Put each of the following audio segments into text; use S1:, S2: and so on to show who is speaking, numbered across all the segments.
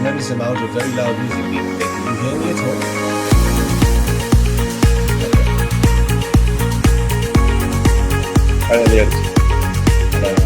S1: tremendous amount of very loud music being played. Can you hear me at all?
S2: Hi, Elliot. Hello.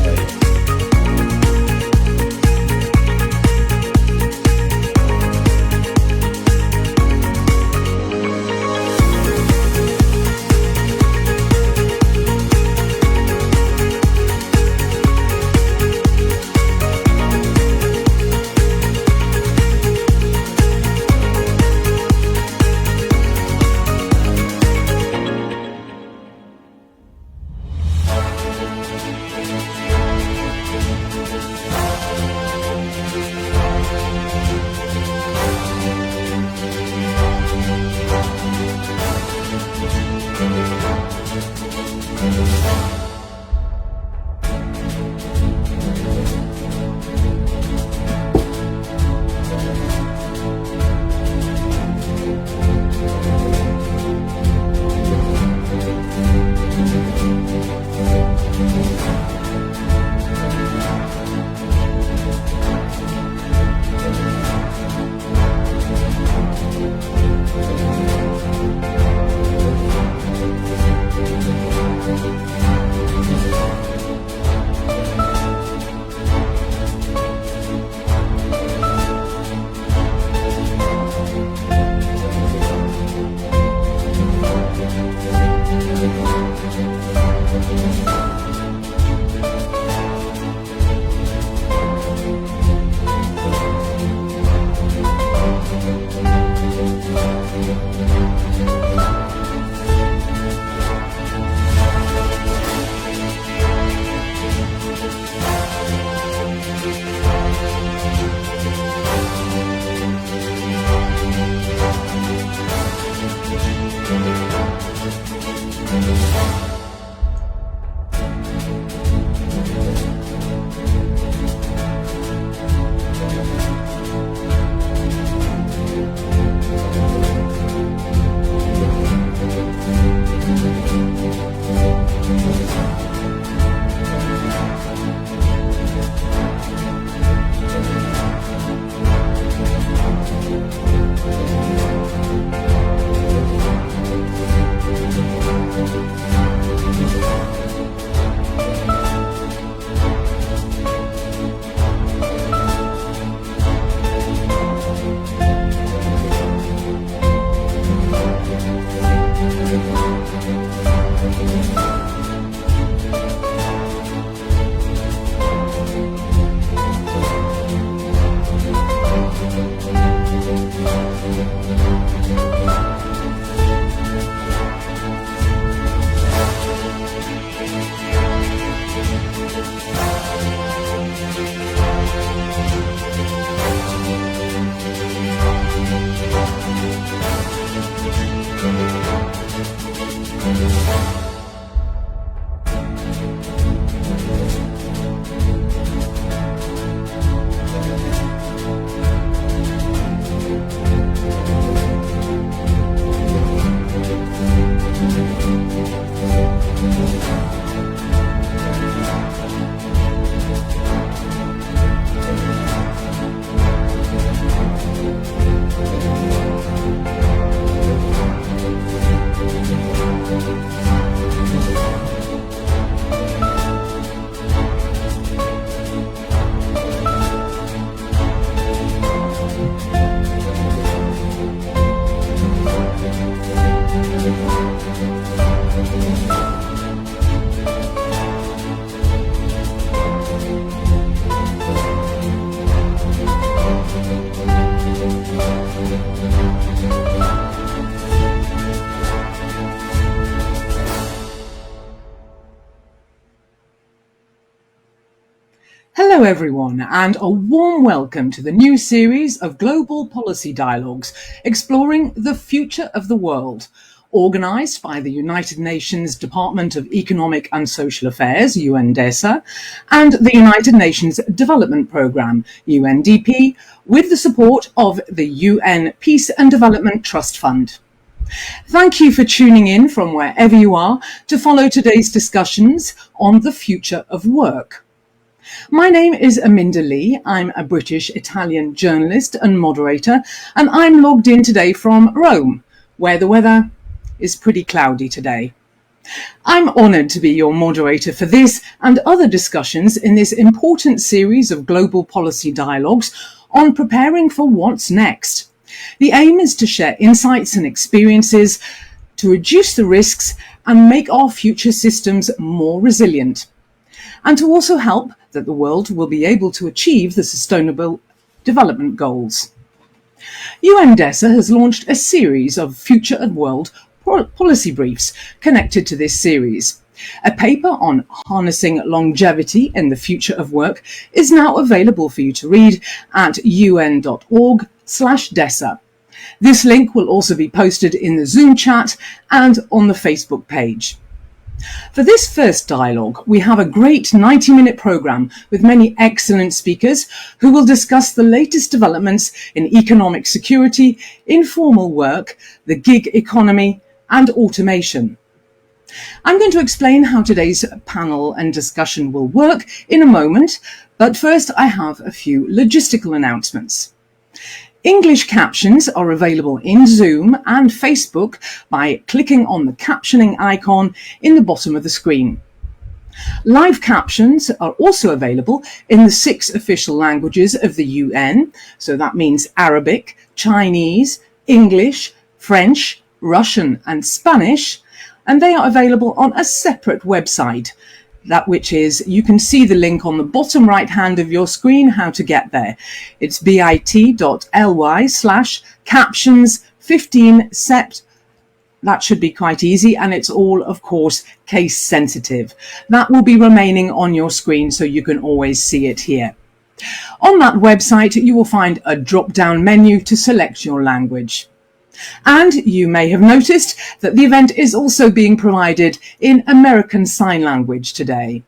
S3: Hello everyone, and a warm welcome to the new series of Global Policy Dialogues exploring the future of the world, organised by the United Nations Department of Economic and Social Affairs, DESA, and the United Nations Development Programme, Undp, with the support of the UN Peace and Development Trust Fund. Thank you for tuning in from wherever you are to follow today's discussions on the future of work. My name is Aminda Lee. I'm a British-Italian journalist and moderator, and I'm logged in today from Rome, where the weather is pretty cloudy today. I'm honoured to be your moderator for this and other discussions in this important series of global policy dialogues on preparing for what's next. The aim is to share insights and experiences to reduce the risks and make our future systems more resilient, and to also help that the world will be able to achieve the Sustainable Development Goals. DESA has launched a series of Future of World policy briefs connected to this series. A paper on harnessing longevity in the future of work is now available for you to read at un.org/DESA. This link will also be posted in the Zoom chat and on the Facebook page. For this first dialogue, we have a great 90-minute programme with many excellent speakers who will discuss the latest developments in economic security, informal work, the gig economy, and automation. I'm going to explain how today's panel and discussion will work in a moment, but first I have a few logistical announcements. English captions are available in Zoom and Facebook by clicking on the captioning icon in the bottom of the screen. Live captions are also available in the 6 official languages of the UN, so that means Arabic, Chinese, English, French, Russian and Spanish, and they are available on a separate website, that which is, you can see the link on the bottom right hand of your screen how to get there. It's bit.ly/captions15sept. That should be quite easy, and it's all, of course, case sensitive. That will be remaining on your screen so you can always see it here. On that website, you will find a drop-down menu to select your language. And you may have noticed that the event is also being provided in American Sign Language today.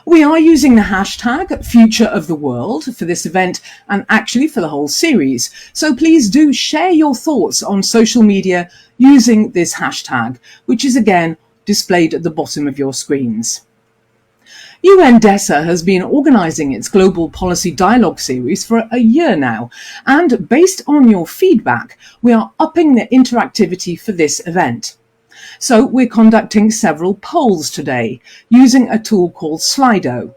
S3: We are using the hashtag Future of the World for this event and actually for the whole series. So please do share your thoughts on social media using this hashtag, which is again displayed at the bottom of your screens. DESA has been organising its Global Policy Dialogue series for a year now, and based on your feedback, we are upping the interactivity for this event. So we're conducting several polls today using a tool called Slido.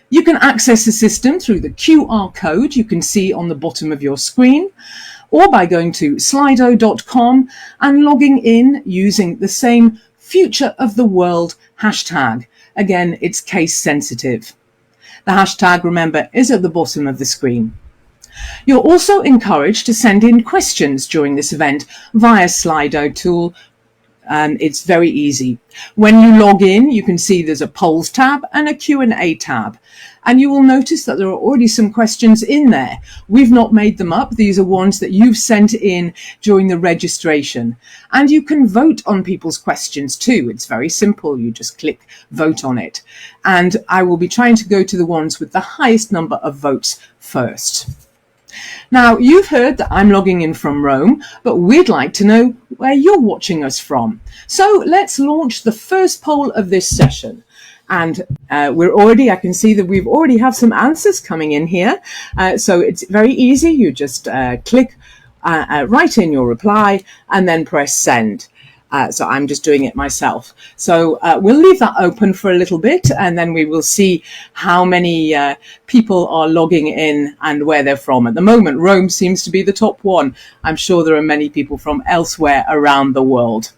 S3: You can access the system through the QR code you can see on the bottom of your screen, or by going to slido.com and logging in using the same Future of the World hashtag. Again, it's case sensitive. The hashtag, remember, is at the bottom of the screen. You're also encouraged to send in questions during this event via Slido tool. It's very easy. When you log in, you can see there's a polls tab and a Q&A tab. And you will notice that there are already some questions in there. We've not made them up. These are ones that you've sent in during the registration. And you can vote on people's questions too. It's very simple. You just click vote on it. And I will be trying to go to the ones with the highest number of votes first. Now, you've heard that I'm logging in from Rome, but we'd like to know where you're watching us from. So let's launch the first poll of this session. And I can see that we've already have some answers coming in here. So it's very easy. You just click, write in your reply and then press send. So I'm just doing it myself. So we'll leave that open for a little bit and then we will see how many people are logging in and where they're from. At the moment, Rome seems to be the top one. I'm sure there are many people from elsewhere around the world.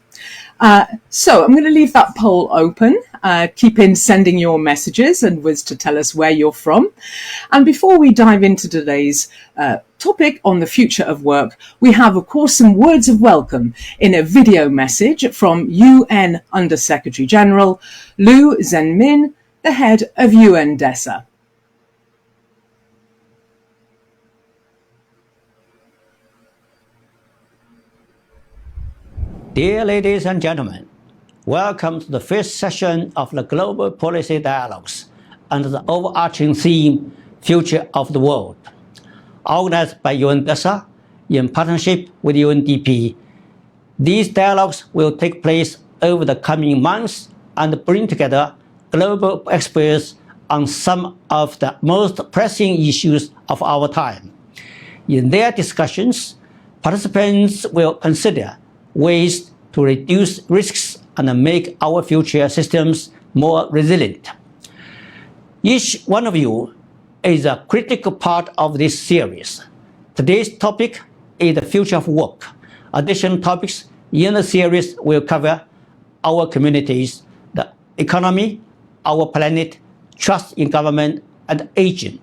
S3: So I'm going to leave that poll open. Keep in sending your messages and was to tell us where you're from. And before we dive into today's topic on the future of work, we have, of course, some words of welcome in a video message from UN Under-Secretary General Liu Zhenmin, the head of DESA.
S4: Dear ladies and gentlemen, welcome to the first session of the Global Policy Dialogues under the overarching theme, Future of the World. Organized by DESA in partnership with Undp, these dialogues will take place over the coming months and bring together global experts on some of the most pressing issues of our time. In their discussions, participants will consider ways to reduce risks and make our future systems more resilient. Each one of you is a critical part of this series. Today's topic is the future of work. Additional topics in the series will cover our communities, the economy, our planet, trust in government, and aging.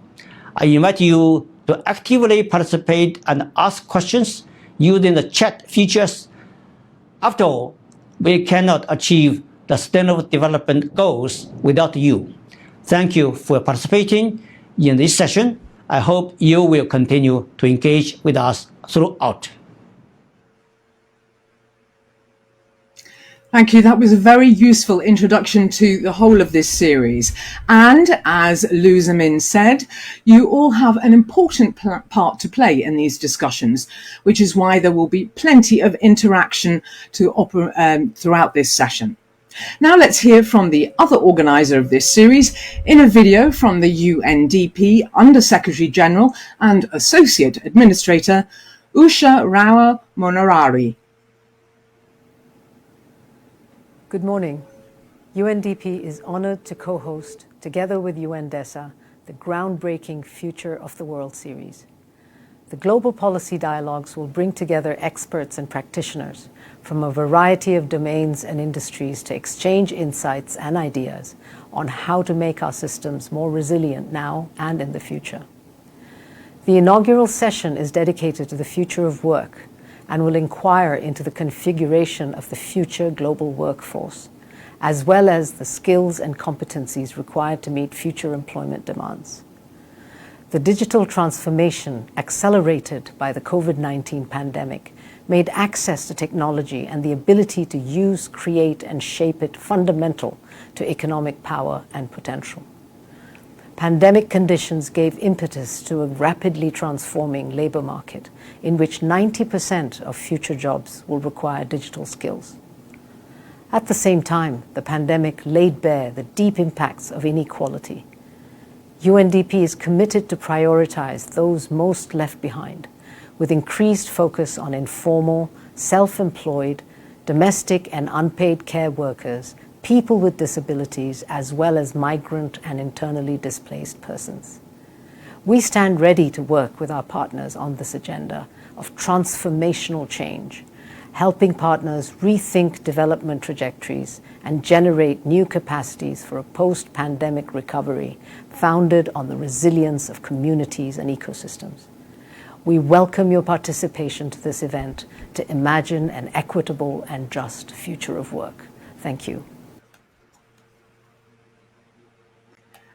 S4: I invite you to actively participate and ask questions using the chat features. After all, we cannot achieve the Sustainable Development Goals without you. Thank you for participating in this session. I hope you will continue to engage with us throughout.
S3: Thank you. That was a very useful introduction to the whole of this series. And as Lindsey said, you all have an important part to play in these discussions, which is why there will be plenty of interaction throughout this session. Now let's hear from the other organizer of this series in a video from the UNDP Under Secretary General and Associate Administrator, Usha Rao Monarari.
S5: Good morning. UNDP is honored to co-host, together with DESA, the groundbreaking Future of the World series. The Global Policy Dialogues will bring together experts and practitioners from a variety of domains and industries to exchange insights and ideas on how to make our systems more resilient now and in the future. The inaugural session is dedicated to the future of work and will inquire into the configuration of the future global workforce, as well as the skills and competencies required to meet future employment demands. The digital transformation accelerated by the COVID-19 pandemic made access to technology and the ability to use, create, and shape it fundamental to economic power and potential. Pandemic conditions gave impetus to a rapidly transforming labor market in which 90% of future jobs will require digital skills. At the same time, the pandemic laid bare the deep impacts of inequality. UNDP is committed to prioritize those most left behind, with increased focus on informal, self-employed, domestic and unpaid care workers, people with disabilities, as well as migrant and internally displaced persons. We stand ready to work with our partners on this agenda of transformational change, helping partners rethink development trajectories and generate new capacities for a post-pandemic recovery founded on the resilience of communities and ecosystems. We welcome your participation to this event to imagine an equitable and just future of work. Thank you.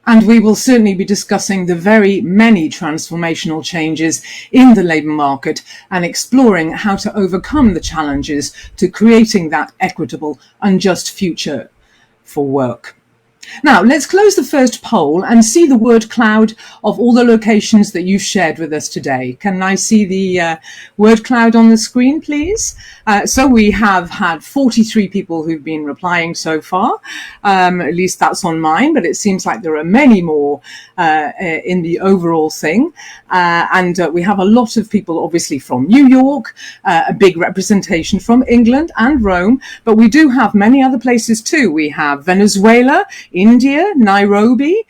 S3: And we will certainly be discussing the very many transformational changes in the labour market and exploring how to overcome the challenges to creating that equitable and just future for work. Now, let's close the first poll and see the word cloud of all the locations that you've shared with us today. Can I see the word cloud on the screen, please? So we have had 43 people who've been replying so far. At least that's on mine, but it seems like there are many more in the overall thing. And we have a lot of people, obviously, from New York, a big representation from England and Rome, but we do have many other places too. We have Venezuela, India, Nairobi,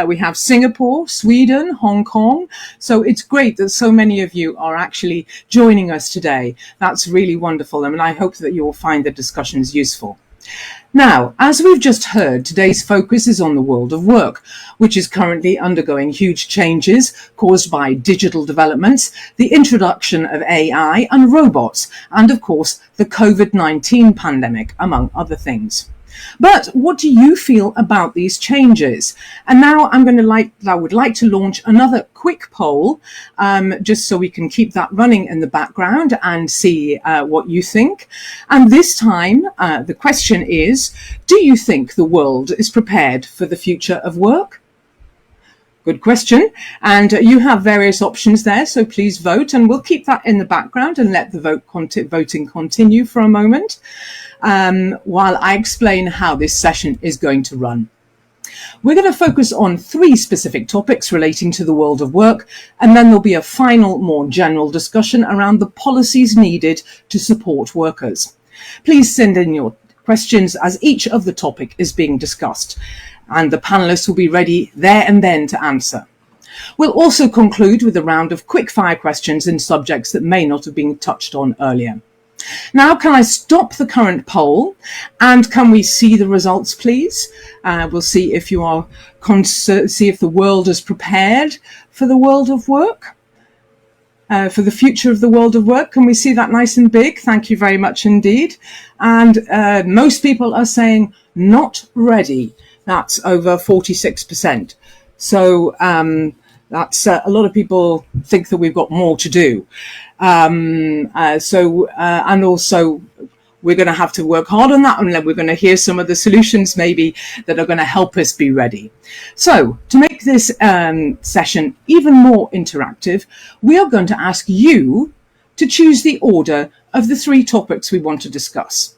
S3: we have Singapore, Sweden, Hong Kong. So it's great that so many of you are actually joining us today. That's really wonderful, and I hope that you will find the discussions useful. Now, as we've just heard, today's focus is on the world of work, which is currently undergoing huge changes caused by digital developments, the introduction of AI and robots, and of course, the COVID-19 pandemic, among other things. But what do you feel about these changes? And now I would like to launch another quick poll, just so we can keep that running in the background and see what you think. And this time, the question is, do you think the world is prepared for the future of work? Good question. And you have various options there, so please vote, and we'll keep that in the background and let the voting continue for a moment while I explain how this session is going to run. We're going to focus on 3 specific topics relating to the world of work, and then there'll be a final, more general discussion around the policies needed to support workers. Please send in your questions as each of the topic is being discussed, and the panelists will be ready there and then to answer. We'll also conclude with a round of quick-fire questions in subjects that may not have been touched on earlier. Now, can I stop the current poll, and can we see the results, please? We'll see if you are see if the world is prepared for the world of work, for the future of the world of work. Can we see that nice and big? Thank you very much indeed. And most people are saying not ready. That's over 46%. So that's a lot of people think that we've got more to do. And also we're going to have to work hard on that, and then we're going to hear some of the solutions maybe that are going to help us be ready. So to make this session even more interactive, we are going to ask you to choose the order of the 3 topics we want to discuss.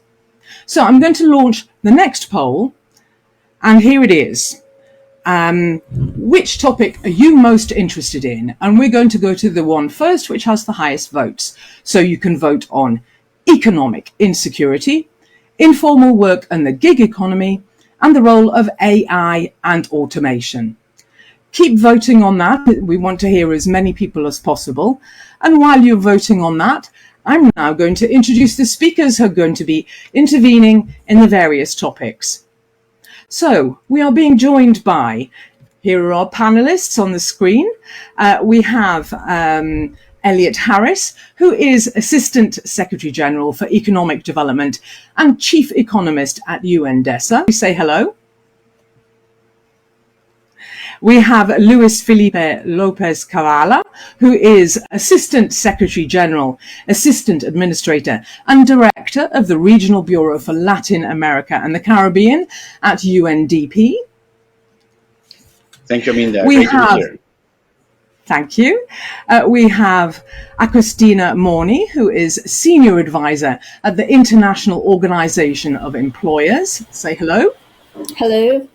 S3: So I'm going to launch the next poll, and here it is. Which topic are you most interested in? And we're going to go to the one first, which has the highest votes. So you can vote on economic insecurity, informal work and the gig economy, and the role of AI and automation. Keep voting on that. We want to hear as many people as possible. And while you're voting on that, I'm now going to introduce the speakers who are going to be intervening in the various topics. So we are being joined by, here are our panelists on the screen. We have Elliot Harris, who is Assistant Secretary General for Economic Development and Chief Economist at DESA. We say hello. We have Luis Felipe Lopez Carvala, who is Assistant Secretary General, Assistant Administrator, and Director of the Regional Bureau for Latin America and the Caribbean at UNDP.
S2: Thank you, Aminda. Great to be here.
S3: Thank you. We have Agostina Morni, who is Senior Advisor at the International Organization of Employers. Say hello.
S6: Hello.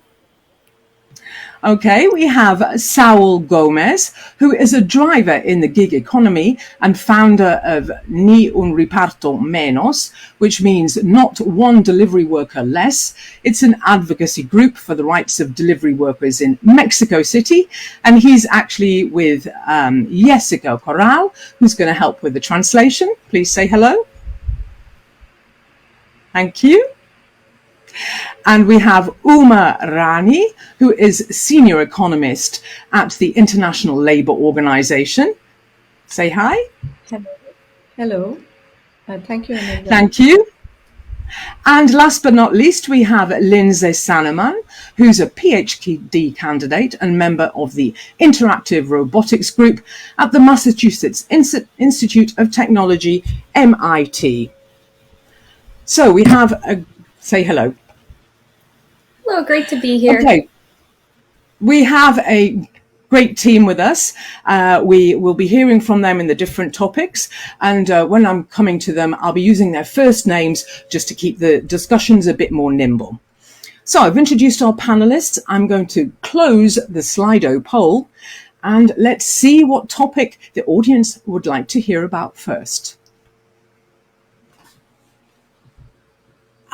S3: Okay, we have Saul Gomez, who is a driver in the gig economy and founder of NiUnRepartidorMenos, which means not one delivery worker less. It's an advocacy group for the rights of delivery workers in Mexico City. And he's actually with Jessica Corral, who's going to help with the translation. Please say hello. Thank you. And we have Uma Rani, who is Senior Economist at the International Labour Organization. Say hi.
S6: Hello. Hello. Thank you, Amanda.
S3: Thank you. And last but not least, we have Lindsey Salaman, who's a PhD candidate and member of the Interactive Robotics Group at the Massachusetts Institute of Technology, MIT. So we have say hello.
S6: Hello, great to be here.
S3: Okay, we have a great team with us. We will be hearing from them in the different topics. And when I'm coming to them, I'll be using their first names just to keep the discussions a bit more nimble. So I've introduced our panelists. I'm going to close the Slido poll and let's see what topic the audience would like to hear about first.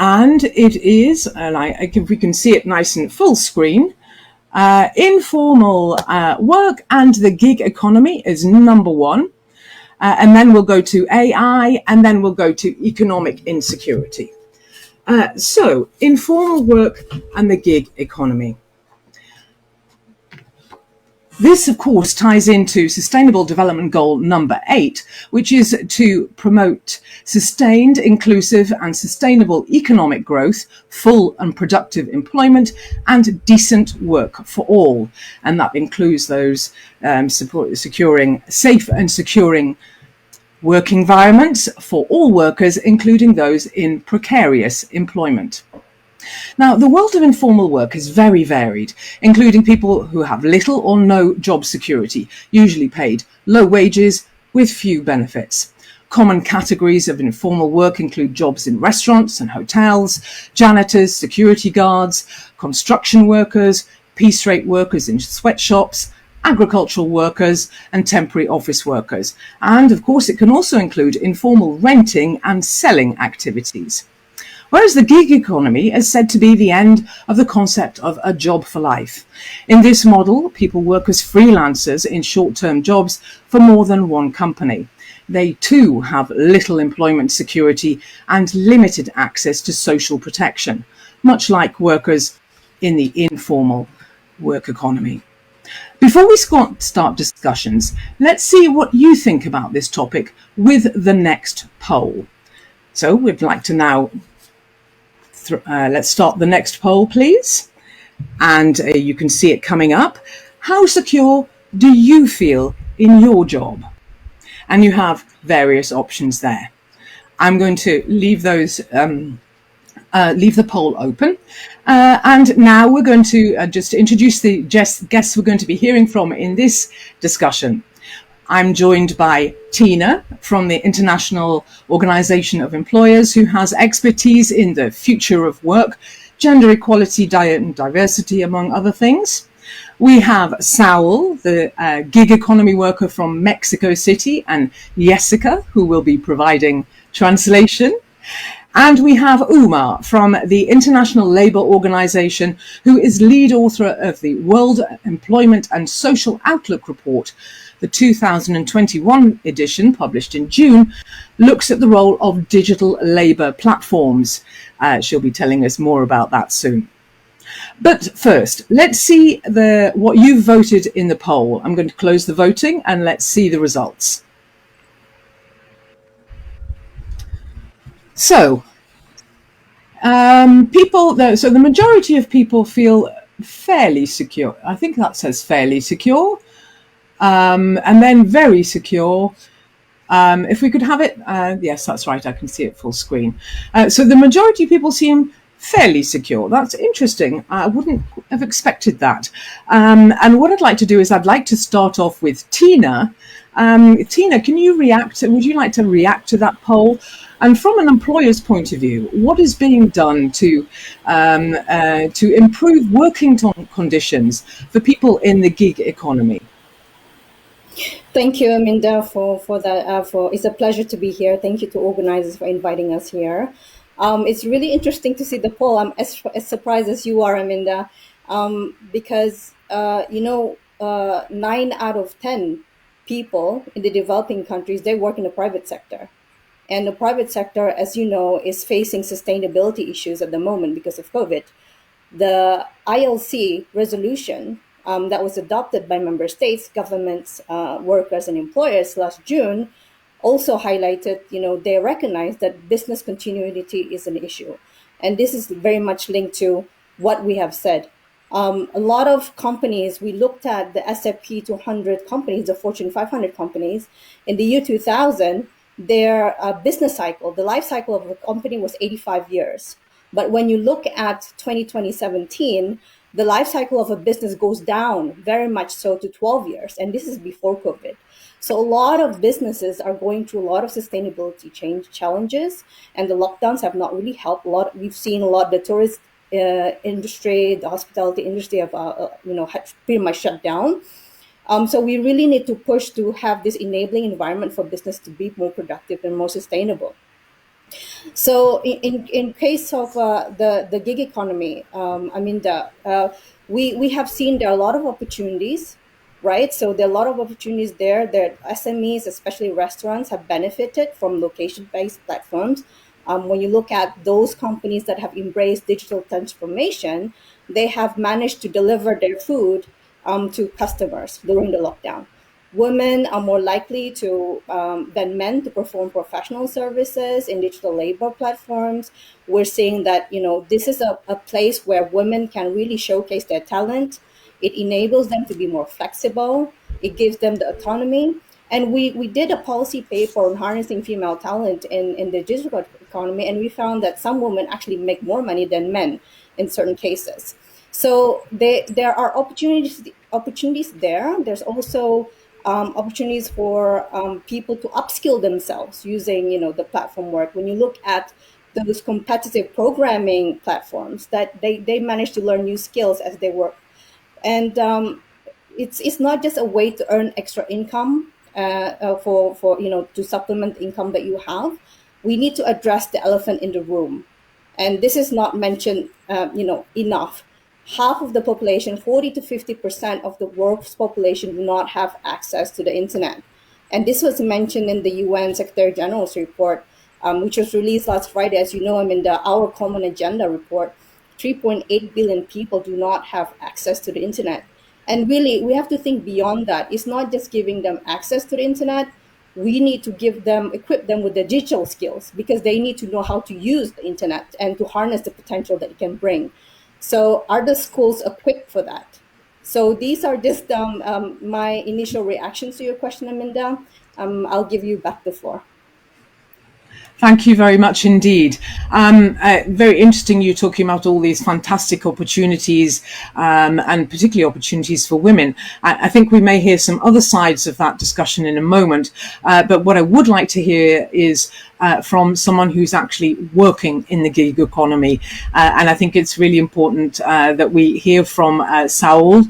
S3: And it is, and if we can see it nice and full screen, informal work and the gig economy is number 1. And then we'll go to AI, and then we'll go to economic insecurity. So informal work and the gig economy. This, of course, ties into Sustainable Development Goal number 8, which is to promote sustained, inclusive and sustainable economic growth, full and productive employment and decent work for all. And that includes those securing safe and securing work environments for all workers, including those in precarious employment. Now, the world of informal work is very varied, including people who have little or no job security, usually paid low wages with few benefits. Common categories of informal work include jobs in restaurants and hotels, janitors, security guards, construction workers, piece rate workers in sweatshops, agricultural workers, and temporary office workers. And of course, it can also include informal renting and selling activities. Whereas the gig economy is said to be the end of the concept of a job for life. In this model, people work as freelancers in short-term jobs for more than one company. They too have little employment security and limited access to social protection, much like workers in the informal work economy. Before we start discussions, let's see what you think about this topic with the next poll. So we'd like to now let's start the next poll, please. And you can see it coming up. How secure do you feel in your job? And you have various options there. I'm going to leave those, leave the poll open. And now we're going to just introduce the guests we're going to be hearing from in this discussion. I'm joined by Tina from the International Organization of Employers, who has expertise in the future of work, gender equality, and diversity, among other things. We have Saul, the gig economy worker from Mexico City, and Jessica, who will be providing translation. And we have Uma from the International Labour Organization, who is lead author of the World Employment and Social Outlook Report. The 2021 edition, published in June, looks at the role of digital labour platforms. She'll be telling us more about that soon. But first, let's see what you voted in the poll. I'm going to close the voting and let's see the results. So, so the majority of people feel fairly secure. I think that says fairly secure. And then very secure. If we could have it, yes, that's right, I can see it full screen. So the majority of people seem fairly secure. That's interesting. I wouldn't have expected that. And what I'd like to do is I'd like to start off with Tina. Tina, can you would you like to react to that poll? And from an employer's point of view, what is being done to improve working conditions for people in the gig economy?
S7: Thank you, Aminda, for that. It's a pleasure to be here. Thank you to organizers for inviting us here. It's really interesting to see the poll. I'm as surprised as you are, Aminda, because 9 out of 10 people in the developing countries, they work in the private sector. And the private sector, as you know, is facing sustainability issues at the moment because of COVID. The ILC resolution that was adopted by member states, governments, workers, and employers last June also highlighted, they recognize that business continuity is an issue. And this is very much linked to what we have said. A lot of companies, we looked at the S&P 200 companies, the Fortune 500 companies. In the year 2000, their business cycle, the life cycle of the company was 85 years. But when you look at 2017, the life cycle of a business goes down very much so to 12 years. And this is before COVID. So a lot of businesses are going through a lot of sustainability challenges, and the lockdowns have not really helped. We've seen a lot, the tourist industry, the hospitality industry have pretty much shut down. So we really need to push to have this enabling environment for business to be more productive and more sustainable. So in case of the gig economy, we have seen there are a lot of opportunities, right? So there are a lot of opportunities there that SMEs, especially restaurants, have benefited from location-based platforms. When you look at those companies that have embraced digital transformation, they have managed to deliver their food to customers during the lockdown. Women are more likely than men to perform professional services in digital labor platforms. We're seeing that, this is a place where women can really showcase their talent. It enables them to be more flexible. It gives them the autonomy. And we did a policy paper on harnessing female talent in the digital economy, and we found that some women actually make more money than men in certain cases. So there are opportunities there. There's also opportunities for people to upskill themselves using, the platform work. When you look at those competitive programming platforms, that they manage to learn new skills as they work. And it's not just a way to earn extra income for to supplement income that you have. We need to address the elephant in the room, and this is not mentioned enough. Half of the population, 40 to 50% of the world's population, do not have access to the internet. And this was mentioned in the UN Secretary General's report, which was released last Friday. As you know, in the Our Common Agenda report, 3.8 billion people do not have access to the internet. And really, we have to think beyond that. It's not just giving them access to the internet. We need to equip them with the digital skills, because they need to know how to use the internet and to harness the potential that it can bring. So are the schools equipped for that? So these are just my initial reactions to your question, Aminda. I'll give you back the floor.
S3: Thank you very much indeed. Very interesting you talking about all these fantastic opportunities, and particularly opportunities for women. I think we may hear some other sides of that discussion in a moment, but what I would like to hear is from someone who's actually working in the gig economy. And I think it's really important that we hear from Saul.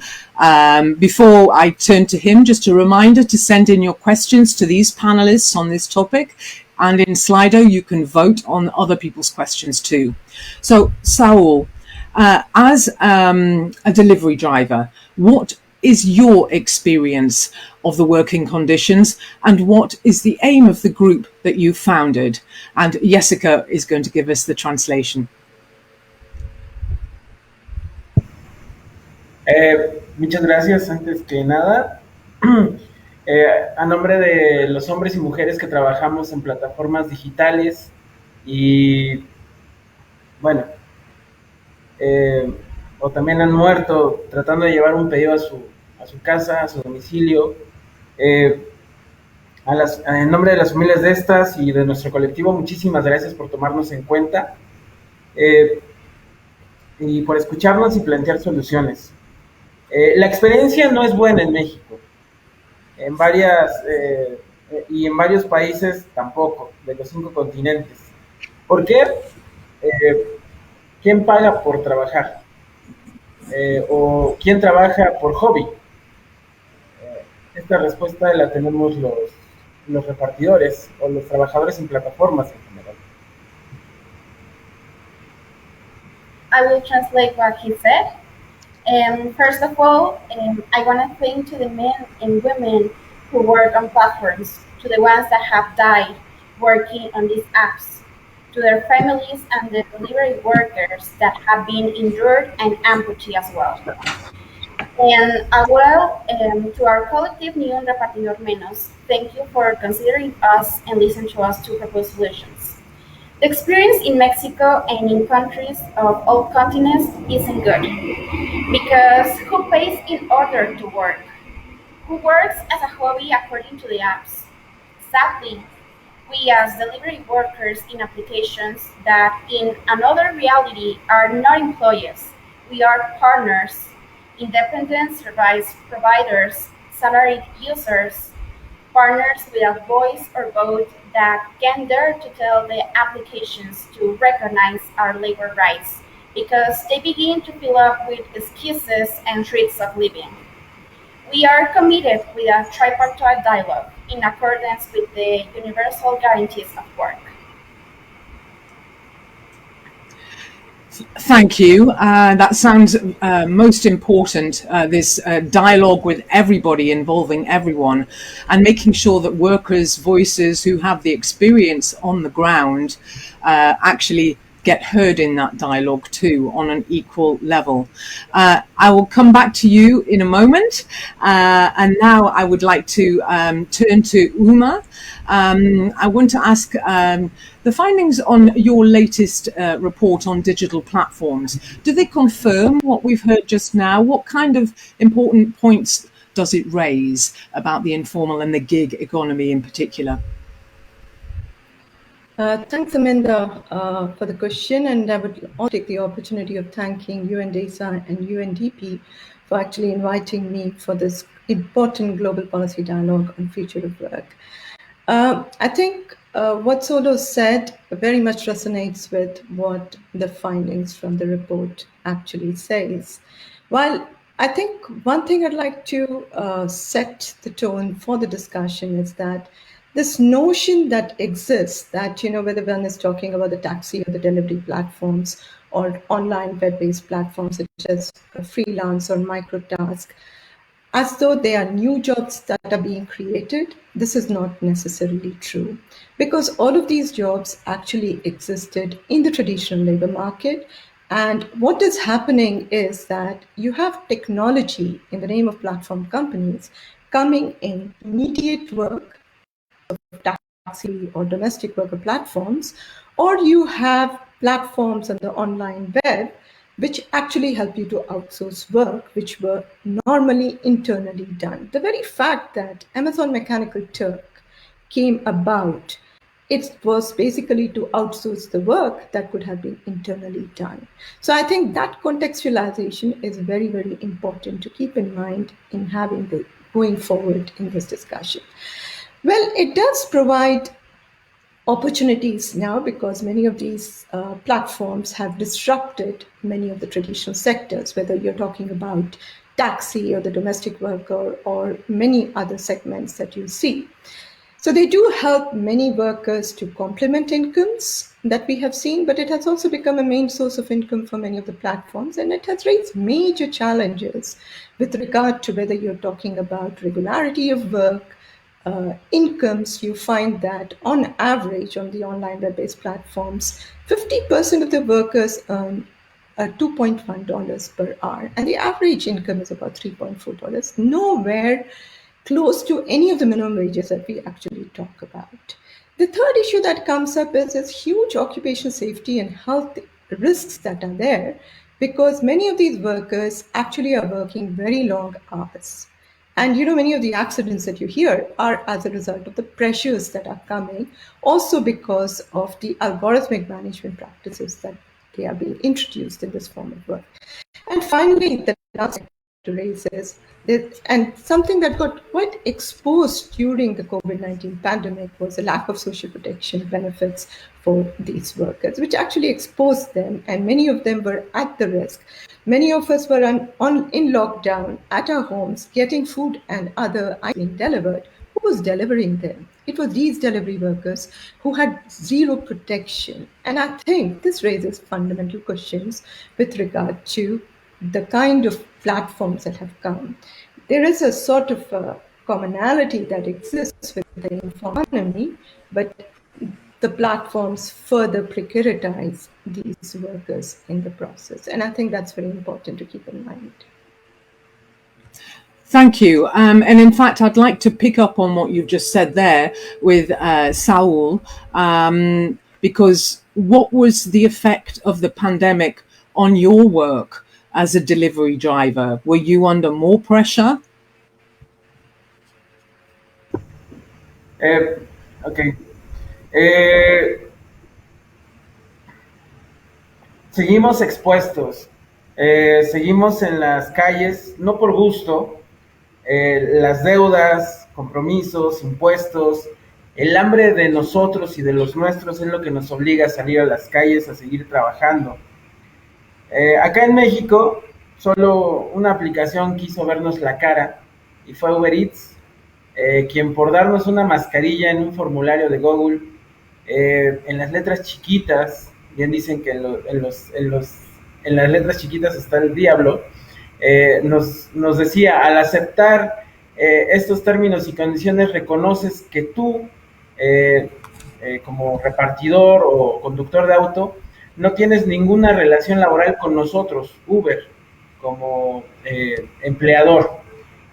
S3: Before I turn to him, just a reminder to send in your questions to these panelists on this topic. And in Slido, you can vote on other people's questions too. So, Saul, as a delivery driver, what is your experience of the working conditions, and what is the aim of the group that you founded? And Jessica is going to give us the translation.
S8: Muchas gracias. Antes que nada, a nombre de los hombres y mujeres que trabajamos en plataformas digitales y, bueno, o también han muerto tratando de llevar un pedido a su casa, a su domicilio, en nombre de las familias de estas y de nuestro colectivo, muchísimas gracias por tomarnos en cuenta y por escucharnos y plantear soluciones. La experiencia no es buena en México. En varios países tampoco, de los 5 continentes. ¿Por qué? ¿Quién paga por trabajar? ¿O quién trabaja por hobby? Esta respuesta la tenemos los repartidores o los trabajadores en plataformas en general.
S9: I will translate what he said. First of all, I want to thank to the men and women who work on platforms, to the ones that have died working on these apps, to their families and the delivery workers that have been injured and amputee as well. And as well, to our collective NiUnRepartidorMenos, thank you for considering us and listening to us to propose solutions. The experience in Mexico and in countries of all continents isn't good, because who pays in order to work? Who works as a hobby according to the apps? Sadly, we as delivery workers in applications that in another reality are not employees, we are partners, independent service providers, salaried users, partners without voice or vote that can dare to tell the applications to recognize our labor rights, because they begin to fill up with excuses and threats of leaving. We are committed with a tripartite dialogue in accordance with the universal guarantees of work.
S3: Thank you. That sounds most important, this dialogue with everybody, involving everyone, and making sure that workers' voices who have the experience on the ground actually get heard in that dialogue too, on an equal level. I will come back to you in a moment, and now I would like to turn to Uma. I want to ask the findings on your latest report on digital platforms. Do they confirm what we've heard just now? What kind of important points does it raise about the informal and the gig economy in particular?
S6: Thanks, Amanda, for the question, and I would also take the opportunity of thanking DESA and Undp for actually inviting me for this important global policy dialogue on future of work. I think what Solo said very much resonates with what the findings from the report actually says. While I think one thing I'd like to set the tone for the discussion is that this notion that exists, that, whether one is talking about the taxi or the delivery platforms or online web-based platforms such as freelance or microtask, as though they are new jobs that are being created, this is not necessarily true, because all of these jobs actually existed in the traditional labor market. And what is happening is that you have technology in the name of platform companies coming in to mediate work of taxi or domestic worker platforms, or you have platforms on the online web which actually help you to outsource work which were normally internally done. The very fact that Amazon Mechanical Turk came about, it was basically to outsource the work that could have been internally done. So I think that contextualization is very, very important to keep in mind in having the going forward in this discussion. Well, it does provide opportunities now because many of these platforms have disrupted many of the traditional sectors, whether you're talking about taxi or the domestic worker or many other segments that you see. So they do help many workers to complement incomes that we have seen, but it has also become a main source of income for many of the platforms, and it has raised major challenges with regard to whether you're talking about regularity of work, incomes. You find that on average on the online web-based platforms, 50% of the workers earn $2.1 per hour, and the average income is about $3.4, nowhere close to any of the minimum wages that we actually talk about. The third issue that comes up is this huge occupational safety and health risks that are there, because many of these workers actually are working very long hours. And many of the accidents that you hear are as a result of the pressures that are coming, also because of the algorithmic management practices that they are being introduced in this form of work. And finally, the last to raise is this, and something that got quite exposed during the COVID-19 pandemic was the lack of social protection benefits for these workers, which actually exposed them, and many of them were at the risk. Many of us were in lockdown at our homes, getting food and other items delivered. Who was delivering them? It was these delivery workers who had zero protection. And I think this raises fundamental questions with regard to the kind of platforms that have come. There is a sort of commonality that exists with the informal economy, but the platforms further precarize these workers in the process. And I think that's very important to keep in mind.
S3: Thank you. And in fact, I'd like to pick up on what you've just said there with Saul, because what was the effect of the pandemic on your work as a delivery driver? Were you under more pressure?
S8: Okay. Seguimos expuestos, seguimos en las calles, no por gusto, las deudas, compromisos, impuestos, el hambre de nosotros y de los nuestros es lo que nos obliga a salir a las calles, a seguir trabajando. Acá en México, solo una aplicación quiso vernos la cara y fue Uber Eats, quien por darnos una mascarilla en un formulario de Google, en las letras chiquitas, bien dicen que en las letras chiquitas está el diablo, nos decía, al aceptar estos términos y condiciones, reconoces que tú, como repartidor o conductor de auto, no tienes ninguna relación laboral con nosotros, Uber, como empleador.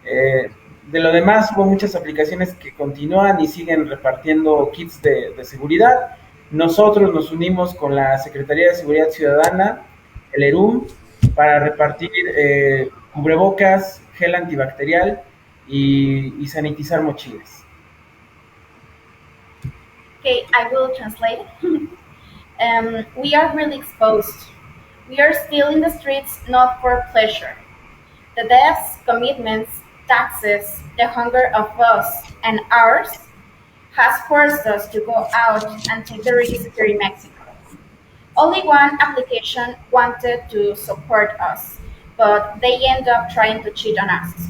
S8: De lo demás, hubo muchas aplicaciones que continúan y siguen repartiendo kits de seguridad. Nosotros nos unimos con la Secretaría de Seguridad Ciudadana, el ERUM, para repartir cubrebocas, gel antibacterial y sanitizar mochilas.
S9: Okay, I will translate. We are really exposed. We are still in the streets, not for pleasure. The debts, commitments, taxes, the hunger of us and ours has forced us to go out and take the risk here in Mexico. Only one application wanted to support us. but they end up trying to cheat on us.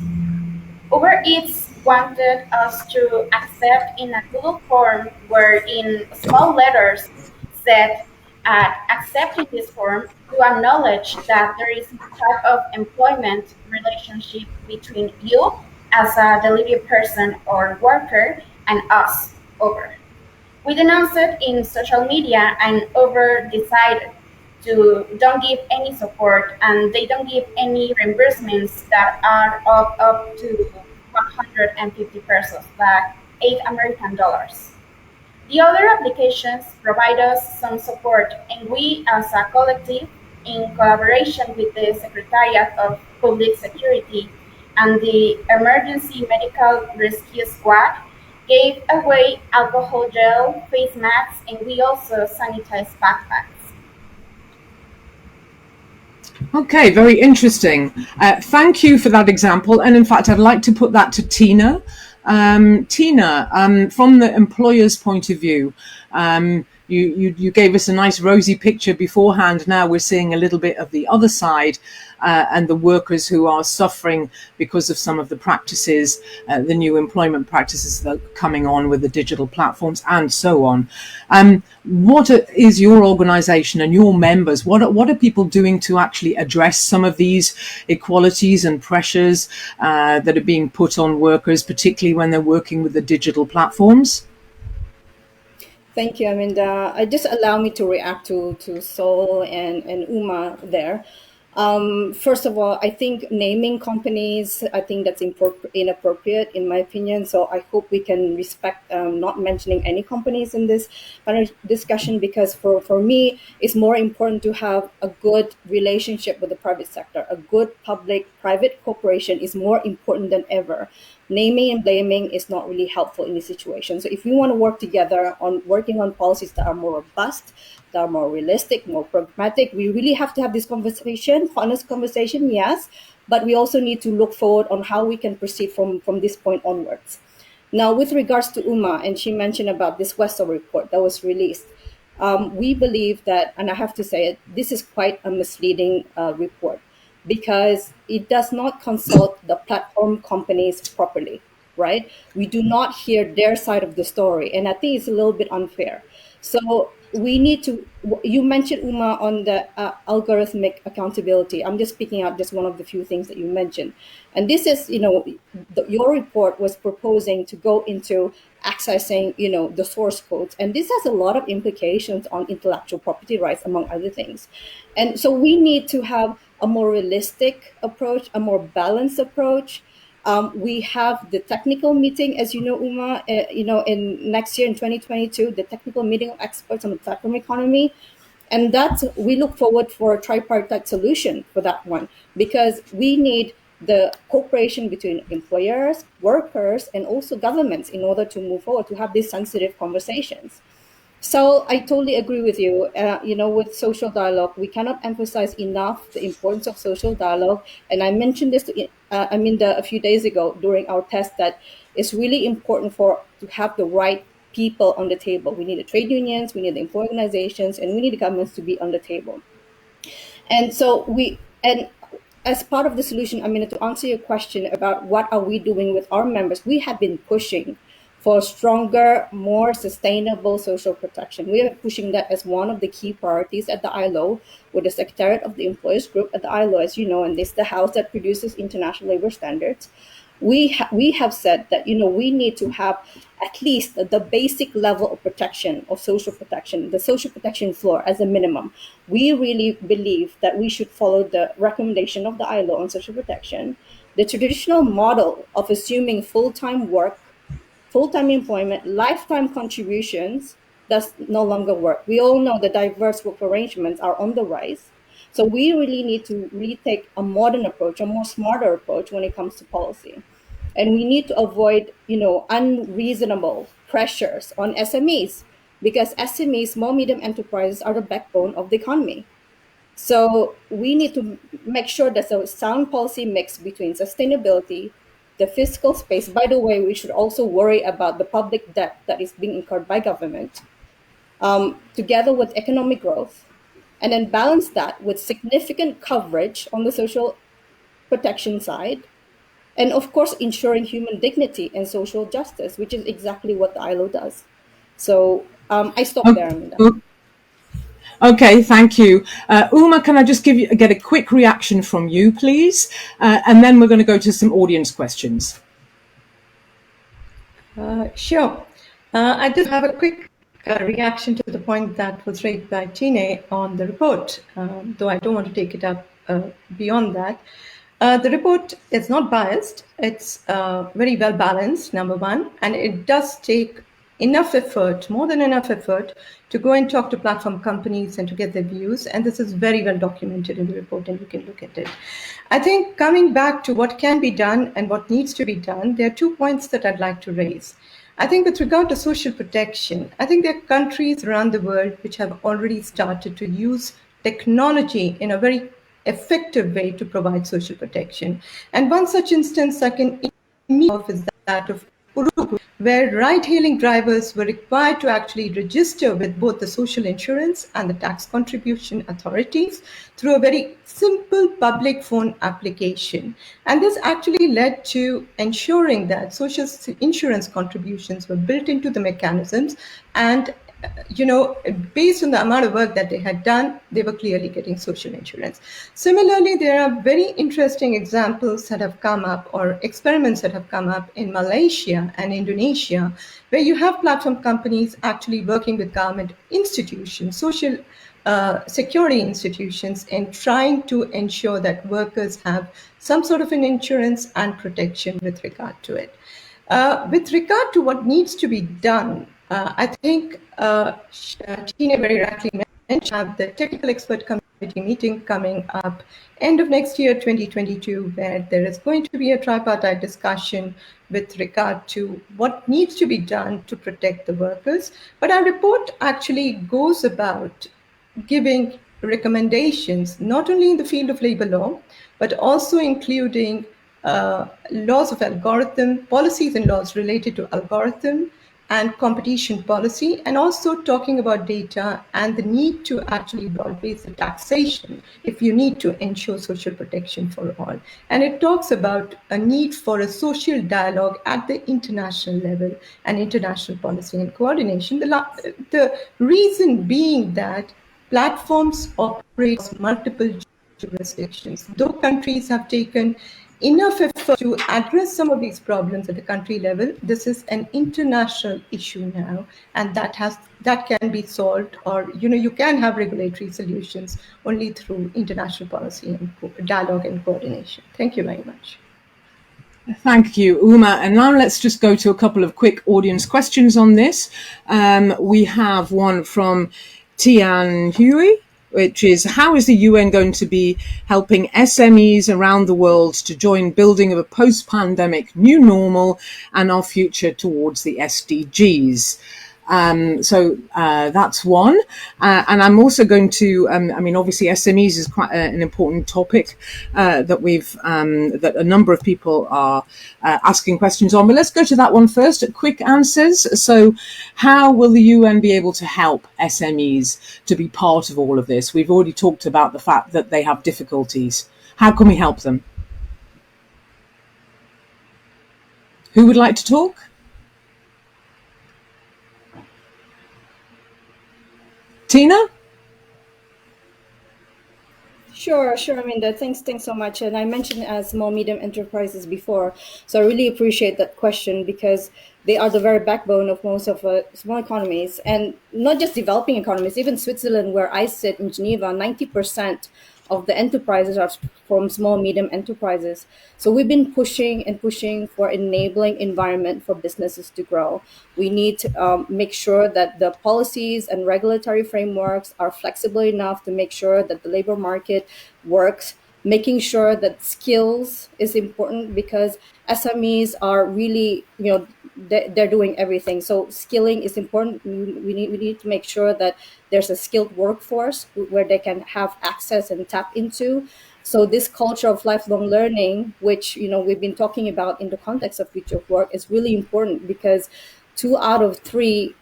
S9: Uber Eats wanted us to accept in a Google form where in small letters said, accepting this form, you acknowledge that there is a type of employment relationship between you as a delivery person or worker and us, Uber. We denounced it in social media, and Uber decided to don't give any support, and they don't give any reimbursements that are up to 150 pesos, like $8 American. The other applications provide us some support, and we as a collective, in collaboration with the Secretariat of Public Security and the Emergency Medical Rescue Squad, gave away alcohol gel, face masks, and we also sanitized backpacks.
S3: Okay, very interesting. Thank you for that example. And in fact, I'd like to put that to Tina. Tina, from the employer's point of view, you gave us a nice rosy picture beforehand. Now we're seeing a little bit of the other side and the workers who are suffering because of some of the practices, the new employment practices that are coming on with the digital platforms and so on. What is your organization and your members? What are people doing to actually address some of these inequalities and pressures that are being put on workers, particularly when they're working with the digital platforms?
S7: Thank you, Aminda. Just allow me to react to Sol and Uma there. First of all, I think naming companies, I think that's inappropriate in my opinion. So I hope we can respect not mentioning any companies in this discussion, because for me, it's more important to have a good relationship with the private sector. A good public-private cooperation is more important than ever. Naming and blaming is not really helpful in this situation. So if we want to work together on working on policies that are more robust, that are more realistic, more pragmatic, we really have to have this conversation, honest conversation, yes, but we also need to look forward on how we can proceed from this point onwards. Now, with regards to Uma, and she mentioned about this Westall report that was released, we believe that, and I have to say it, this is quite a misleading report, because it does not consult the platform companies properly, right? We do not hear their side of the story, and I think it's a little bit unfair. So we need to, you mentioned, Uma, on the algorithmic accountability. I'm just picking out just one of the few things that you mentioned. And this is, your report was proposing to go into accessing, the source codes. And this has a lot of implications on intellectual property rights, among other things. And so we need to have a more realistic approach, a more balanced approach. We have the technical meeting, as you know, Uma, in next year in 2022, the technical meeting of experts on the platform economy. And we look forward for a tripartite solution for that one, because we need the cooperation between employers, workers, and also governments in order to move forward, to have these sensitive conversations. So I totally agree with you. With social dialogue, we cannot emphasize enough the importance of social dialogue. And I mentioned this a few days ago during our test, that it's really important to have the right people on the table. We need the trade unions, we need the employee organizations, and we need the governments to be on the table. And so as part of the solution, to answer your question about what are we doing with our members, we have been pushing for stronger, more sustainable social protection. We are pushing that as one of the key priorities at the ILO, with the Secretariat of the Employers Group at the ILO, as you know, and this is the house that produces international labor standards. We have said that, we need to have at least the basic level of protection, of social protection, the social protection floor as a minimum. We really believe that we should follow the recommendation of the ILO on social protection. The traditional model of assuming full-time work, full-time employment, lifetime contributions does no longer work. We all know the diverse work arrangements are on the rise. So we really need to take a modern approach, a more smarter approach when it comes to policy. And we need to avoid, unreasonable pressures on SMEs, because SMEs, small medium enterprises, are the backbone of the economy. So we need to make sure there's a sound policy mix between sustainability, the fiscal space. By the way, we should also worry about the public debt that is being incurred by government, together with economic growth, and then balance that with significant coverage on the social protection side, and of course ensuring human dignity and social justice, which is exactly what the ILO does. So I stop there.
S3: Okay, thank you. Uma, can I just get a quick reaction from you, please? And then we're going to go to some audience questions.
S6: Sure. I just have a quick reaction to the point that was raised by Tine on the report, though I don't want to take it up beyond that. The report is not biased. It's very well balanced, number one, and it does take enough effort, more than enough effort, to go and talk to platform companies and to get their views. And this is very well documented in the report, and you can look at it. I think coming back to what can be done and what needs to be done, there are 2 points that I'd like to raise. I think with regard to social protection, I think there are countries around the world which have already started to use technology in a very effective way to provide social protection. And one such instance I can immediately is that of Uruguay, where ride-hailing drivers were required to actually register with both the social insurance and the tax contribution authorities through a very simple public phone application. And this actually led to ensuring that social insurance contributions were built into the mechanisms, and based on the amount of work that they had done, they were clearly getting social insurance. Similarly, there are very interesting examples that have come up, or experiments that have come up in Malaysia and Indonesia, where you have platform companies actually working with government institutions, social security institutions, in trying to ensure that workers have some sort of an insurance and protection with regard to it. With regard to what needs to be done, I think Tina very rightly mentioned the technical expert committee meeting coming up end of next year, 2022, where there is going to be a tripartite discussion with regard to what needs to be done to protect the workers. But our report actually goes about giving recommendations, not only in the field of labor law, but also including laws of algorithm, policies and laws related to algorithm and competition policy, and also talking about data and the need to actually broad-base the taxation if you need to ensure social protection for all. And it talks about a need for a social dialogue at the international level and international policy and coordination. The reason being that platforms operate multiple jurisdictions. Though countries have taken enough effort to address some of these problems at the country level, this is an international issue now, and that can be solved, or you can have regulatory solutions only through international policy and dialogue and coordination. Thank you very much.
S3: Thank you, Uma. And now let's just go to a couple of quick audience questions on this. We have one from Tian Hui, which is, how is the UN going to be helping SMEs around the world to join building of a post-pandemic new normal and our future towards the SDGs? So that's one. And I'm also going to, obviously SMEs is quite an important topic that that a number of people are asking questions on. But let's go to that one first, quick answers. So how will the UN be able to help SMEs to be part of all of this? We've already talked about the fact that they have difficulties. How can we help them? Who would like to talk? Tina?
S7: Sure, Aminda. Thanks so much. And I mentioned small, medium enterprises before, so I really appreciate that question, because they are the very backbone of most of small economies, and not just developing economies. Even Switzerland, where I sit in Geneva, 90% of the enterprises are from small, medium enterprises. So we've been pushing for enabling environment for businesses to grow. We need to make sure that the policies and regulatory frameworks are flexible enough to make sure that the labor market works, making sure that skills is important, because SMEs are really, they're doing everything. So skilling is important. We need to make sure that there's a skilled workforce where they can have access and tap into. So this culture of lifelong learning, which we've been talking about in the context of future of work, is really important, because 2 out of 3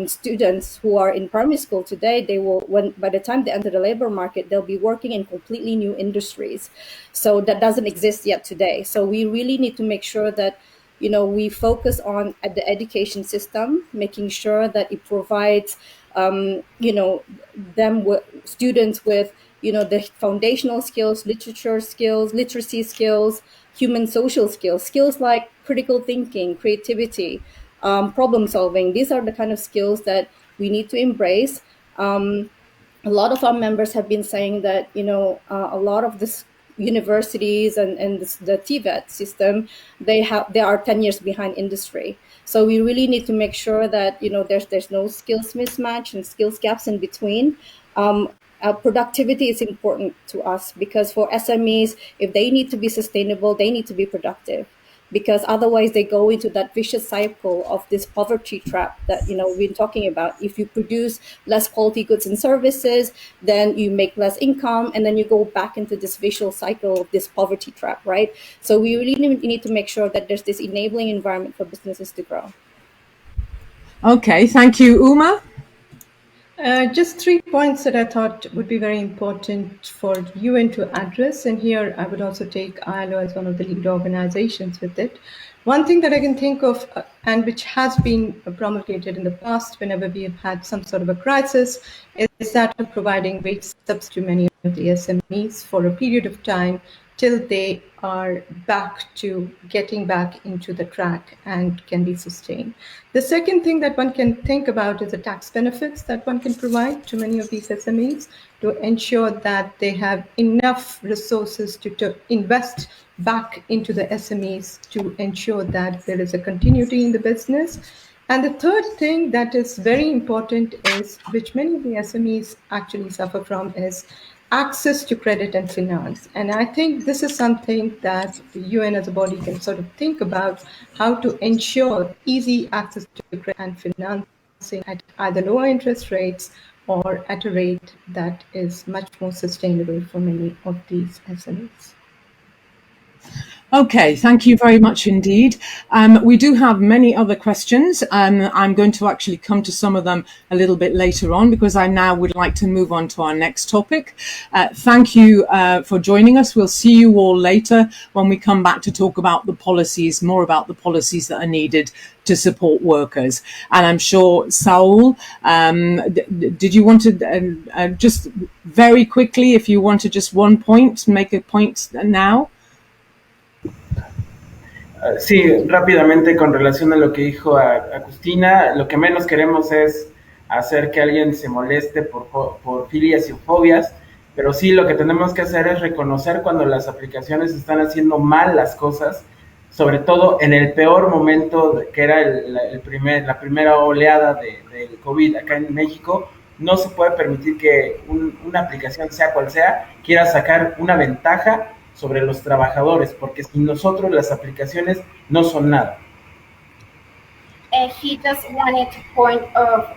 S7: students who are in primary school today, they will, by the time they enter the labor market, they'll be working in completely new industries. So that doesn't exist yet today. So we really need to make sure that, you know, we focus on at the education system, making sure that it provides, you know, students with, you know, the foundational skills, literacy skills, human social skills like critical thinking, creativity, problem solving. These are the kind of skills that we need to embrace. A lot of our members have been saying that, you know, a lot of this universities and the TVET system, they are 10 years behind industry. So we really need to make sure that, you know, there's no skills mismatch and skills gaps in between. Productivity is important to us, because for SMEs, if they need to be sustainable, they need to be productive, because otherwise they go into that vicious cycle of this poverty trap that, you know, we've been talking about. If you produce less quality goods and services, then you make less income, and then you go back into this vicious cycle of this poverty trap, right? So we really need to make sure that there's this enabling environment for businesses to grow.
S3: Okay, thank you. Uma?
S6: Just 3 points that I thought would be very important for UN to address, and here I would also take ILO as one of the lead organizations with it. One thing that I can think of, and which has been promulgated in the past whenever we have had some sort of a crisis, is that of providing wage subsidies to many of the SMEs for a period of time till they are back to getting back into the track and can be sustained. The second thing that one can think about is the tax benefits that one can provide to many of these SMEs to ensure that they have enough resources to invest back into the SMEs to ensure that there is a continuity in the business. And the third thing that is very important is, which many of the SMEs actually suffer from, is access to credit and finance. And I think this is something that the UN as a body can sort of think about, how to ensure easy access to credit and financing at either lower interest rates or at a rate that is much more sustainable for many of these SMEs.
S3: Okay, thank you very much indeed. We do have many other questions. I'm going to actually come to some of them a little bit later on, because I now would like to move on to our next topic. Thank you for joining us. We'll see you all later when we come back to talk about the policies, more about the policies that are needed to support workers. And I'm sure, Saul, did you want to just very quickly, if you want to just one point, make a point now?
S8: Sí, rápidamente con relación a lo que dijo a Cristina, lo que menos queremos es hacer que alguien se moleste por filias y fobias, pero sí lo que tenemos que hacer es reconocer cuando las aplicaciones están haciendo mal las cosas, sobre todo en el peor momento que era la primera oleada del COVID acá en México. No se puede permitir que una aplicación, sea cual sea, quiera sacar una ventaja sobre los trabajadores, porque sin nosotros las aplicaciones no son nada.
S9: He just wanted to point of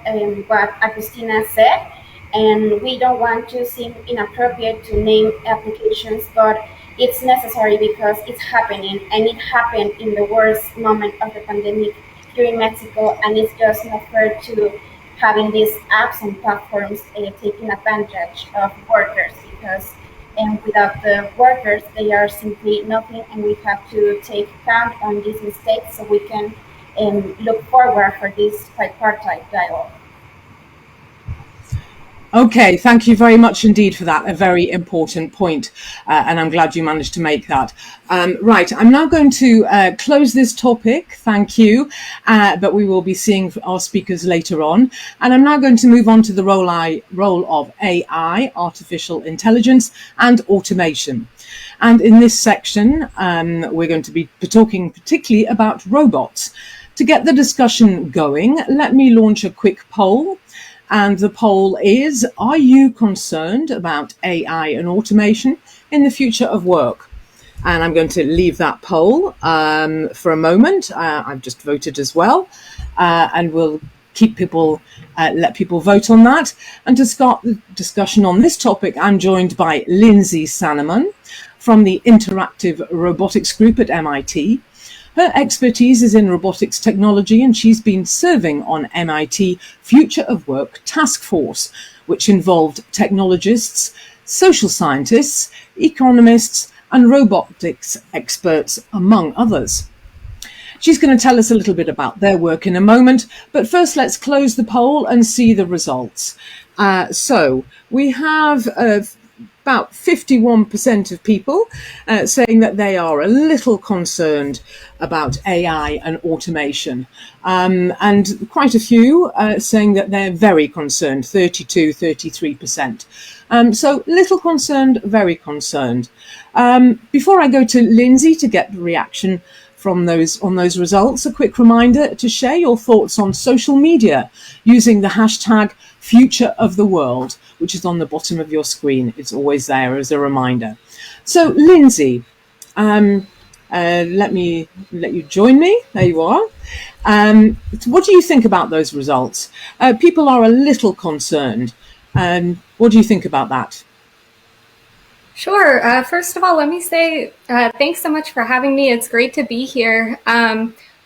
S9: what Agustina said, and we don't want to seem inappropriate to name applications, but it's necessary because it's happening, and it happened in the worst moment of the pandemic here in Mexico, and it's just not fair to having these apps and platforms taking advantage of workers, because without the workers, they are simply nothing, and we have to take account on these mistakes so we can look forward for this tripartite dialogue.
S3: Okay, thank you very much indeed for that, a very important point, and I'm glad you managed to make that. Right, I'm now going to close this topic, thank you, but we will be seeing our speakers later on. And I'm now going to move on to the role of AI, artificial intelligence, and automation. And in this section, we're going to be talking particularly about robots. To get the discussion going, let me launch a quick poll. And the poll is, are you concerned about AI and automation in the future of work? And I'm going to leave that poll for a moment. I've just voted as well. And we'll keep people, let people vote on that. And to start the discussion on this topic, I'm joined by Lindsey Salaman from the Interactive Robotics Group at MIT, Her expertise is in robotics technology, and she's been serving on MIT Future of Work Task Force, which involved technologists, social scientists, economists, and robotics experts, among others. She's going to tell us a little bit about their work in a moment, but first let's close the poll and see the results. So we have about 51% of people saying that they are a little concerned about AI and automation, and quite a few saying that they're very concerned, 33%. So little concerned, very concerned. Before I go to Lindsey to get the reaction on those results, a quick reminder to share your thoughts on social media using the hashtag Future of the World, which is on the bottom of your screen. It's always there as a reminder. So Lindsey, let you join me. There you are. What do you think about those results? People are a little concerned. What do you think about that?
S10: Sure. First of all, let me say thanks so much for having me. It's great to be here.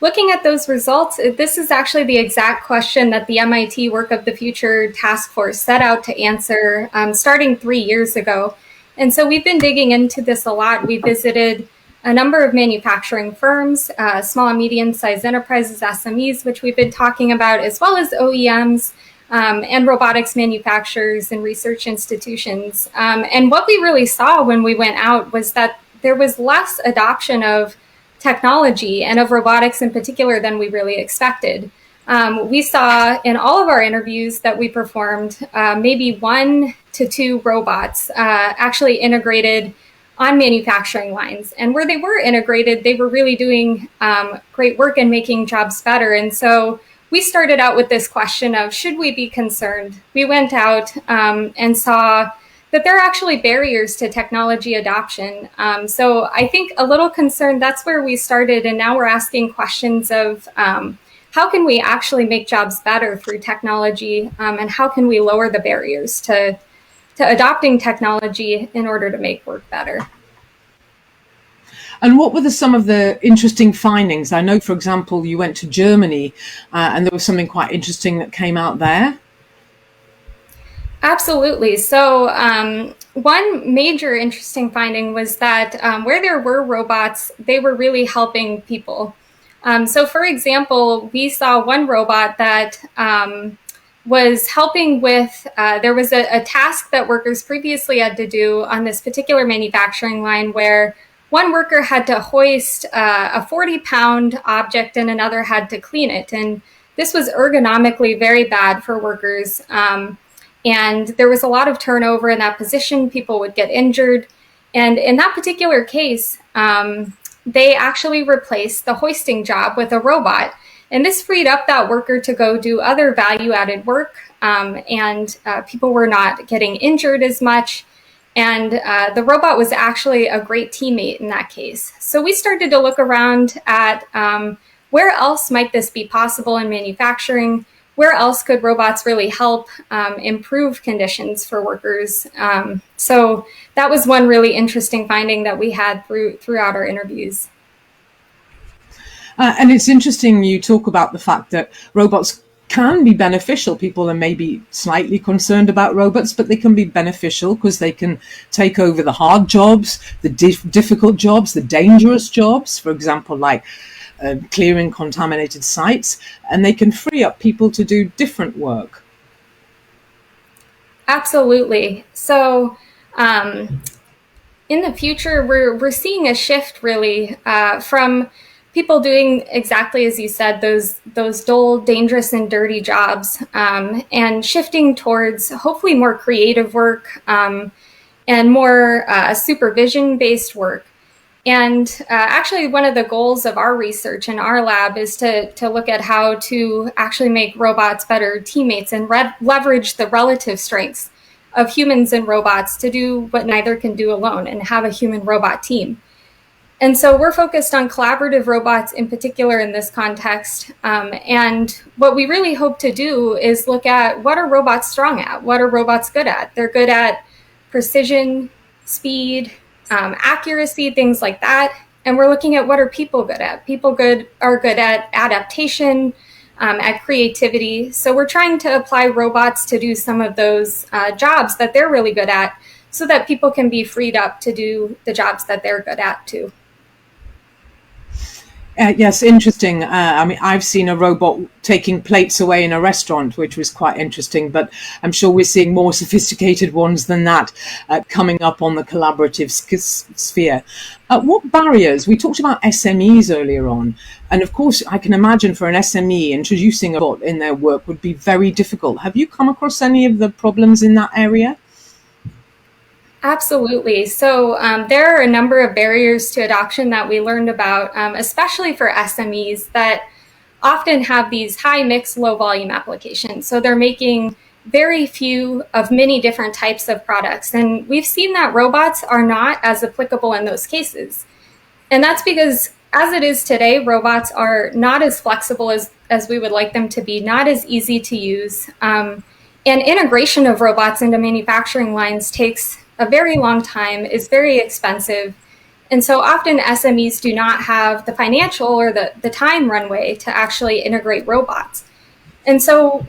S10: Looking at those results, this is actually the exact question that the MIT Work of the Future Task Force set out to answer starting 3 years ago. And so we've been digging into this a lot. We visited a number of manufacturing firms, small and medium-sized enterprises, SMEs, which we've been talking about, as well as OEMs, and robotics manufacturers and research institutions. And what we really saw when we went out was that there was less adoption of technology and of robotics in particular than we really expected. We saw in all of our interviews that we performed, maybe 1 to 2 robots actually integrated on manufacturing lines. And where they were integrated, they were really doing great work and making jobs better. And so we started out with this question of, should we be concerned? We went out and saw that there are actually barriers to technology adoption. So I think a little concerned, that's where we started. And now we're asking questions of how can we actually make jobs better through technology? And how can we lower the barriers to adopting technology in order to make work better?
S3: And what were some of the interesting findings? I know, for example, you went to Germany and there was something quite interesting that came out there.
S10: Absolutely. So one major interesting finding was that where there were robots, they were really helping people. So for example, we saw one robot that was helping with, there was a task that workers previously had to do on this particular manufacturing line where one worker had to hoist a 40-pound object and another had to clean it. And this was ergonomically very bad for workers. And there was a lot of turnover in that position. People would get injured. And in that particular case, they actually replaced the hoisting job with a robot. And this freed up that worker to go do other value-added work. And people were not getting injured as much. And the robot was actually a great teammate in that case. So we started to look around at where else might this be possible in manufacturing? Where else could robots really help improve conditions for workers? So that was one really interesting finding that we had throughout our interviews.
S3: And it's interesting you talk about the fact that robots can be beneficial. People are maybe slightly concerned about robots, but they can be beneficial because they can take over the hard jobs, the difficult jobs, the dangerous jobs, for example, like clearing contaminated sites, and they can free up people to do different work.
S10: Absolutely. So in the future, we're seeing a shift really from people doing exactly as you said, those dull, dangerous, and dirty jobs, and shifting towards hopefully more creative work and more supervision-based work. And actually, one of the goals of our research in our lab is to look at how to actually make robots better teammates and leverage the relative strengths of humans and robots to do what neither can do alone and have a human-robot team. And so we're focused on collaborative robots in particular in this context. And what we really hope to do is look at what are robots strong at? What are robots good at? They're good at precision, speed, accuracy, things like that. And we're looking at what are people good at. People are good at adaptation, at creativity. So we're trying to apply robots to do some of those jobs that they're really good at so that people can be freed up to do the jobs that they're good at too.
S3: Yes, interesting. I mean, I've seen a robot taking plates away in a restaurant, which was quite interesting, but I'm sure we're seeing more sophisticated ones than that coming up on the collaborative sphere. What barriers? We talked about SMEs earlier on, and of course, I can imagine for an SME, introducing a bot in their work would be very difficult. Have you come across any of the problems in that area?
S10: Absolutely. So there are a number of barriers to adoption that we learned about, especially for SMEs that often have these high mix, low volume applications. So they're making very few of many different types of products. And we've seen that robots are not as applicable in those cases. And that's because as it is today, robots are not as flexible as we would like them to be, not as easy to use. And integration of robots into manufacturing lines takes a very long time, is very expensive. And so often SMEs do not have the financial or the time runway to actually integrate robots. And so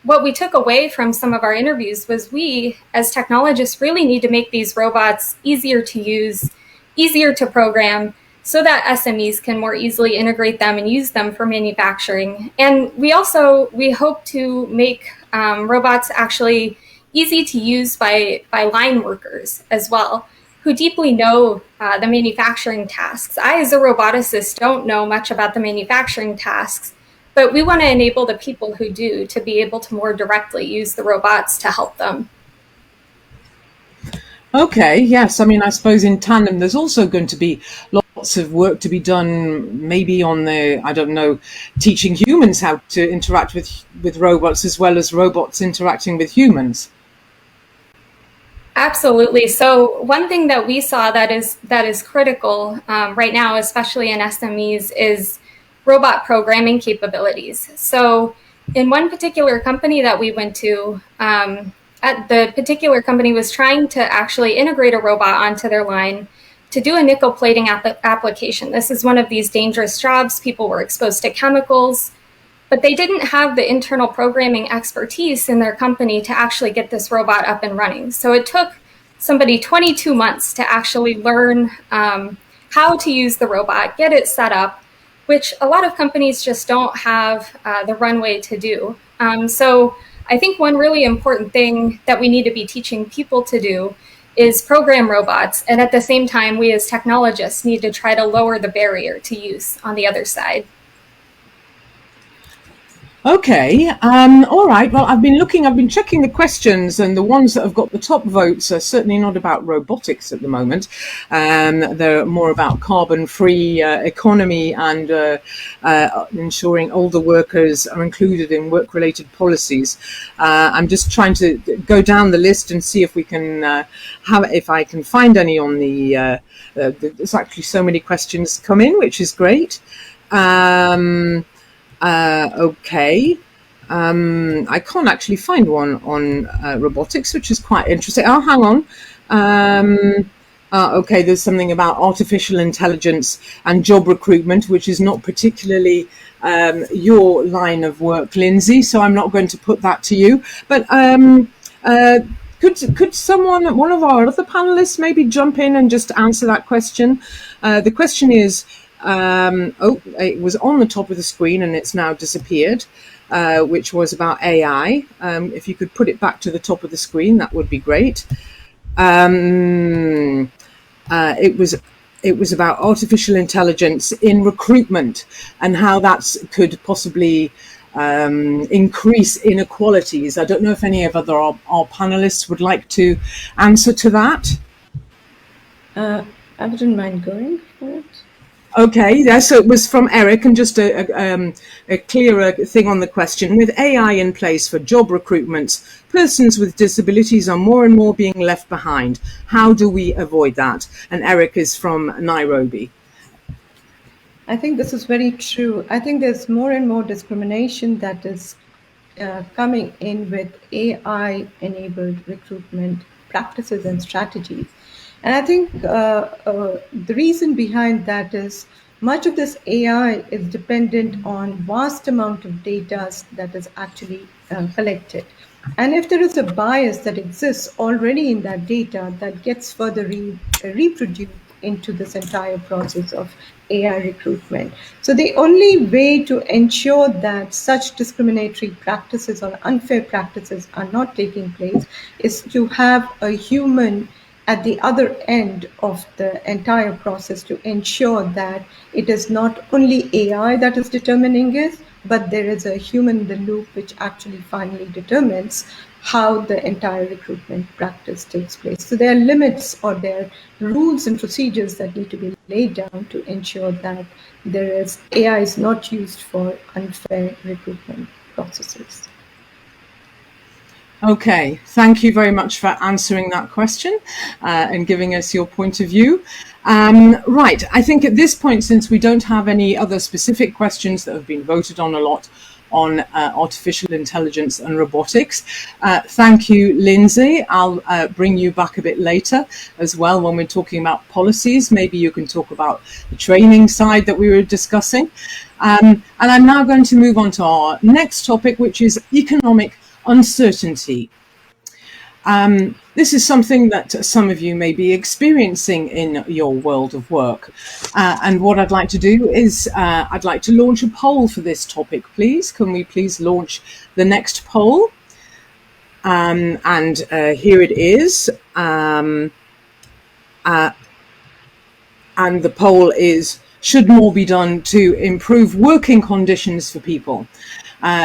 S10: what we took away from some of our interviews was we, as technologists, really need to make these robots easier to use, easier to program, so that SMEs can more easily integrate them and use them for manufacturing. And we hope to make robots actually easy to use by line workers as well, who deeply know the manufacturing tasks. I, as a roboticist, don't know much about the manufacturing tasks, but we want to enable the people who do to be able to more directly use the robots to help them.
S3: Okay, yes. I mean, I suppose in tandem, there's also going to be lots of work to be done, maybe on the, I don't know, teaching humans how to interact with robots as well as robots interacting with humans.
S10: Absolutely. So one thing that we saw that is critical right now, especially in SMEs, is robot programming capabilities. So in one particular company that we went to, the particular company was trying to actually integrate a robot onto their line to do a nickel plating application. This is one of these dangerous jobs. People were exposed to chemicals, but they didn't have the internal programming expertise in their company to actually get this robot up and running. So it took somebody 22 months to actually learn how to use the robot, get it set up, which a lot of companies just don't have the runway to do. So I think one really important thing that we need to be teaching people to do is program robots. And at the same time, we as technologists need to try to lower the barrier to use on the other side.
S3: Okay, all right. Well, I've been checking the questions, and the ones that have got the top votes are certainly not about robotics at the moment. They're more about carbon-free economy and ensuring older workers are included in work-related policies. I'm just trying to go down the list and see if we can if I can find any on the. There's actually so many questions come in, which is great. Okay. I can't actually find one on robotics, which is quite interesting. Oh, hang on. Okay, there's something about artificial intelligence and job recruitment, which is not particularly your line of work, Lindsey, so I'm not going to put that to you. But could someone, one of our other panelists, maybe jump in and just answer that question? The question is, it was on the top of the screen and it's now disappeared, which was about AI. If you could put it back to the top of the screen, that would be great. It was about artificial intelligence in recruitment and how that could possibly increase inequalities. I don't know if any of our panelists would like to answer to that.
S6: I wouldn't mind going for it.
S3: Okay, yeah, so it was from Eric, and just a clearer thing on the question. With AI in place for job recruitment, persons with disabilities are more and more being left behind. How do we avoid that? And Eric is from Nairobi.
S6: I think this is very true. I think there's more and more discrimination that is coming in with AI-enabled recruitment practices and strategies. And I think the reason behind that is much of this AI is dependent on vast amount of data that is actually collected. And if there is a bias that exists already in that data that gets further reproduced into this entire process of AI recruitment. So the only way to ensure that such discriminatory practices or unfair practices are not taking place is to have a human at the other end of the entire process to ensure that it is not only AI that is determining it, but there is a human in the loop which actually finally determines how the entire recruitment practice takes place. So there are limits or there are rules and procedures that need to be laid down to ensure that AI is not used for unfair recruitment processes.
S3: Okay, thank you very much for answering that question and giving us your point of view. Right, I think at this point, since we don't have any other specific questions that have been voted on a lot on artificial intelligence and robotics, thank you, Lindsey. I'll bring you back a bit later as well when we're talking about policies. Maybe you can talk about the training side that we were discussing. And I'm now going to move on to our next topic, which is economic uncertainty. This is something that some of you may be experiencing in your world of work. And what I'd like to do is I'd like to launch a poll for this topic, please. Can we please launch the next poll? And here it is. And the poll is, should more be done to improve working conditions for people?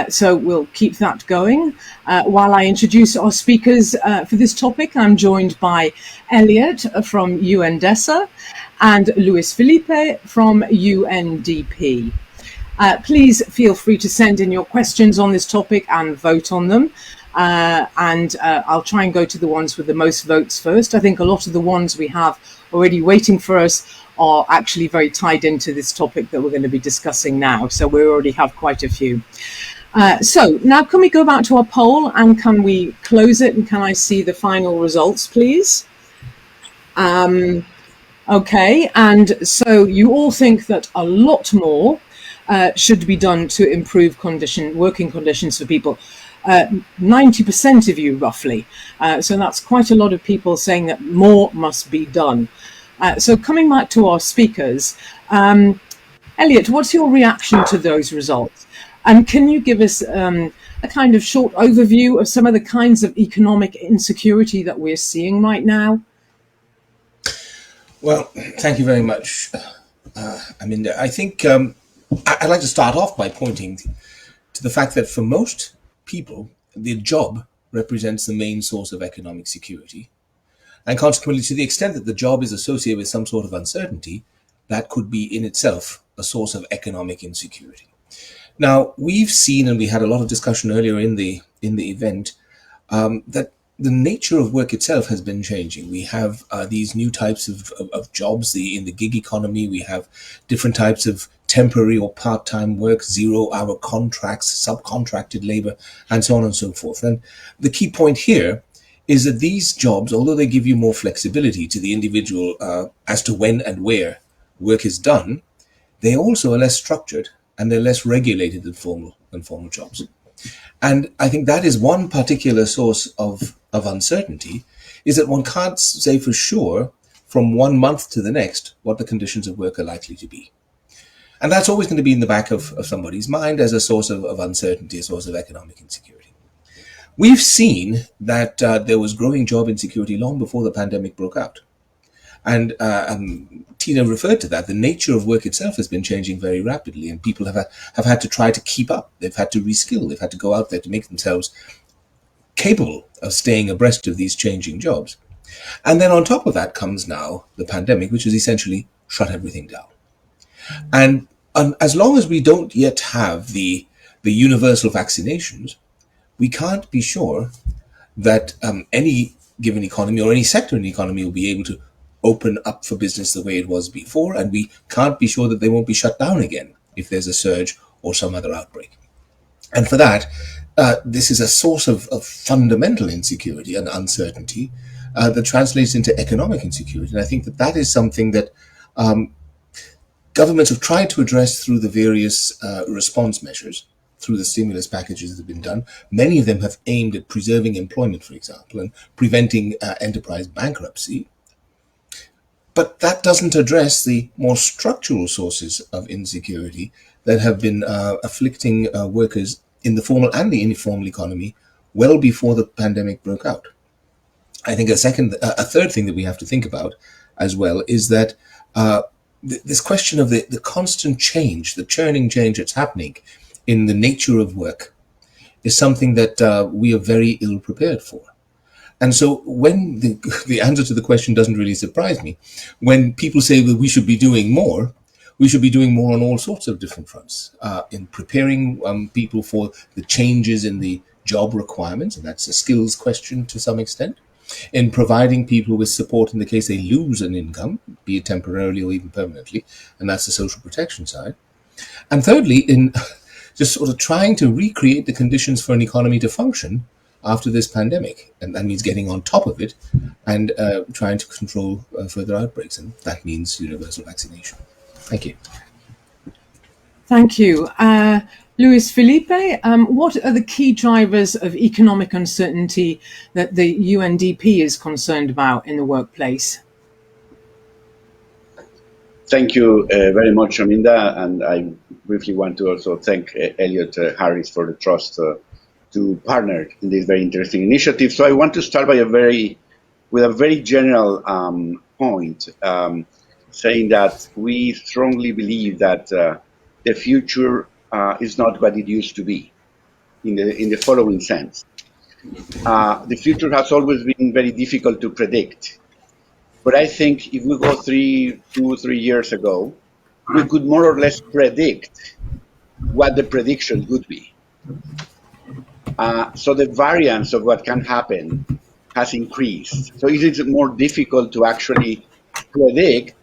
S3: So we'll keep that going. While I introduce our speakers for this topic, I'm joined by Elliot from DESA and Luis Felipe from Undp. Please feel free to send in your questions on this topic and vote on them. And I'll try and go to the ones with the most votes first. I think a lot of the ones we have already waiting for us are actually very tied into this topic that we're going to be discussing now. So we already have quite a few. So now can we go back to our poll and can we close it and can I see the final results, please? Okay, and so you all think that a lot more should be done to improve working conditions for people. 90% of you roughly. So that's quite a lot of people saying that more must be done. So coming back to our speakers, Elliot, what's your reaction to those results? And can you give us a kind of short overview of some of the kinds of economic insecurity that we're seeing right now?
S1: Well, thank you very much. I think I'd like to start off by pointing to the fact that for most people, the job represents the main source of economic security. And consequently, to the extent that the job is associated with some sort of uncertainty, that could be in itself a source of economic insecurity. Now, we've seen, and we had a lot of discussion earlier in the event, that the nature of work itself has been changing. We have these new types of jobs. In the gig economy, we have different types of temporary or part-time work, 0-hour contracts, subcontracted labor, and so on and so forth. And the key point here is that these jobs, although they give you more flexibility to the individual as to when and where work is done, they also are less structured and they're less regulated than formal jobs. And I think that is one particular source of uncertainty, is that one can't say for sure from 1 month to the next what the conditions of work are likely to be. And that's always going to be in the back of somebody's mind as a source of uncertainty, a source of economic insecurity. We've seen that there was growing job insecurity long before the pandemic broke out. And Tina referred to that. The nature of work itself has been changing very rapidly, and people have had to try to keep up. They've had to reskill. They've had to go out there to make themselves capable of staying abreast of these changing jobs. And then on top of that comes now the pandemic, which has essentially shut everything down. And as long as we don't yet have the universal vaccinations, we can't be sure that any given economy or any sector in the economy will be able to open up for business the way it was before, and we can't be sure that they won't be shut down again if there's a surge or some other outbreak. And for that, this is a source of fundamental insecurity and uncertainty that translates into economic insecurity. And I think that is something that governments have tried to address through the various response measures, through the stimulus packages that have been done. Many of them have aimed at preserving employment, for example, and preventing enterprise bankruptcy. But that doesn't address the more structural sources of insecurity that have been afflicting workers in the formal and the informal economy well before the pandemic broke out. I think a third thing that we have to think about as well is that this question of the constant change, the churning change that's happening in the nature of work is something that we are very ill prepared for. And so when the answer to the question doesn't really surprise me, when people say that we should be doing more on all sorts of different fronts, in preparing people for the changes in the job requirements, and that's a skills question to some extent, in providing people with support in the case they lose an income, be it temporarily or even permanently, and that's the social protection side. And thirdly, in just sort of trying to recreate the conditions for an economy to function after this pandemic, and that means getting on top of it and trying to control further outbreaks, and that means universal vaccination. Thank you.
S3: Thank you. Luis Felipe, what are the key drivers of economic uncertainty that the UNDP is concerned about in the workplace?
S2: Thank you very much, Aminda, and I briefly want to also thank Elliot Harris for the trust to partner in this very interesting initiative. So I want to start with a very general point, saying that we strongly believe that the future is not what it used to be, in the following sense. The future has always been very difficult to predict. But I think if we go 2 or 3 years ago, we could more or less predict what the prediction would be. So the variance of what can happen has increased. So it is more difficult to actually predict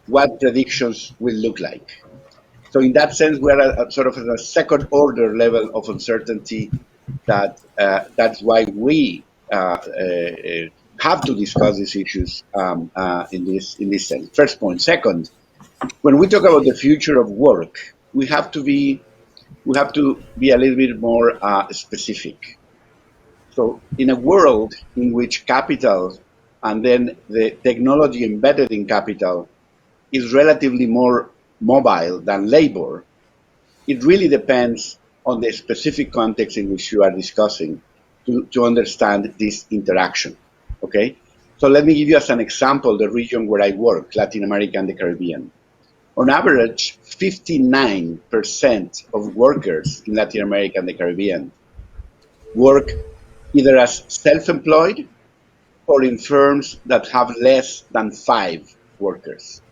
S2: what predictions will look like. So in that sense, we're at sort of a second order level of uncertainty that's why we have to discuss these issues in this sense. First point. Second, when we talk about the future of work, we have to be a little bit more specific. So in a world in which capital and then the technology embedded in capital is relatively more mobile than labor, it really depends on the specific context in which you are discussing to understand this interaction. Okay, so let me give you as an example the region where I work, Latin America and the Caribbean. On average, 59% of workers in Latin America and the Caribbean work either as self-employed or in firms that have less than 5 workers.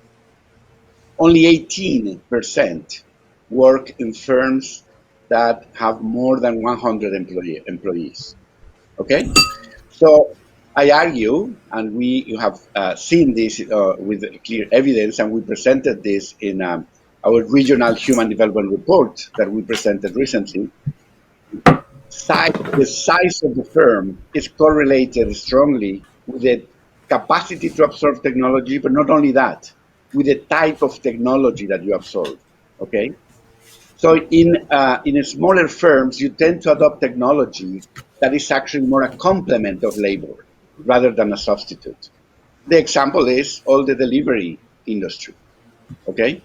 S2: Only 18% work in firms that have more than 100 employees. Okay, so I argue, and you have seen this with clear evidence, and we presented this in our regional human development report that we presented recently. The size of the firm is correlated strongly with the capacity to absorb technology, but not only that, with the type of technology that you absorb. Okay, so in smaller firms, you tend to adopt technology that is actually more a complement of labor rather than a substitute. The example is all the delivery industry. Okay,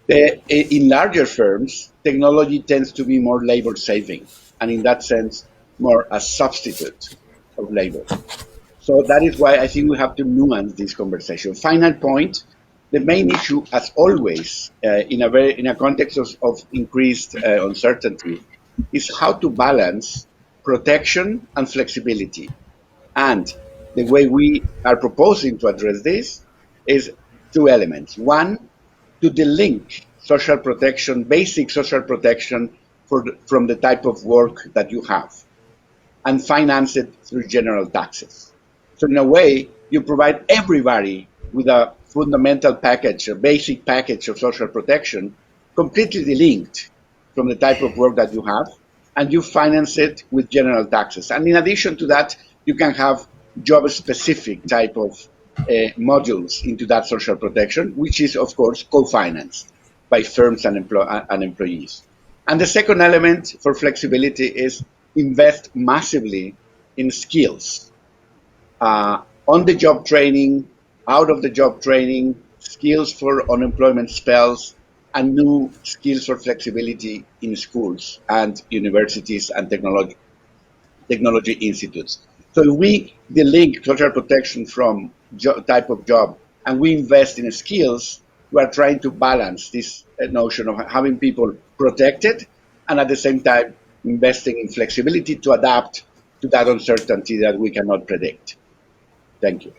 S2: in larger firms, technology tends to be more labor saving, and in that sense, more a substitute of labor. So that is why I think we have to nuance this conversation. Final point. The main issue, as always, in a context of increased uncertainty, is how to balance protection and flexibility. And the way we are proposing to address this is 2 elements. One, to delink social protection, basic social protection from the type of work that you have, and finance it through general taxes. So in a way, you provide everybody with a fundamental package, a basic package of social protection, completely delinked from the type of work that you have, and you finance it with general taxes. And in addition to that, you can have job-specific type of modules into that social protection, which is, of course, co-financed by firms and employees. And the second element for flexibility is invest massively in skills, on-the-job training, out-of-the-job training, skills for unemployment spells, and new skills for flexibility in schools and universities and technology institutes. So if we delink social protection from type of job and we invest in skills, we are trying to balance this notion of having people protected and at the same time investing in flexibility to adapt to that uncertainty that we cannot predict. Thank you.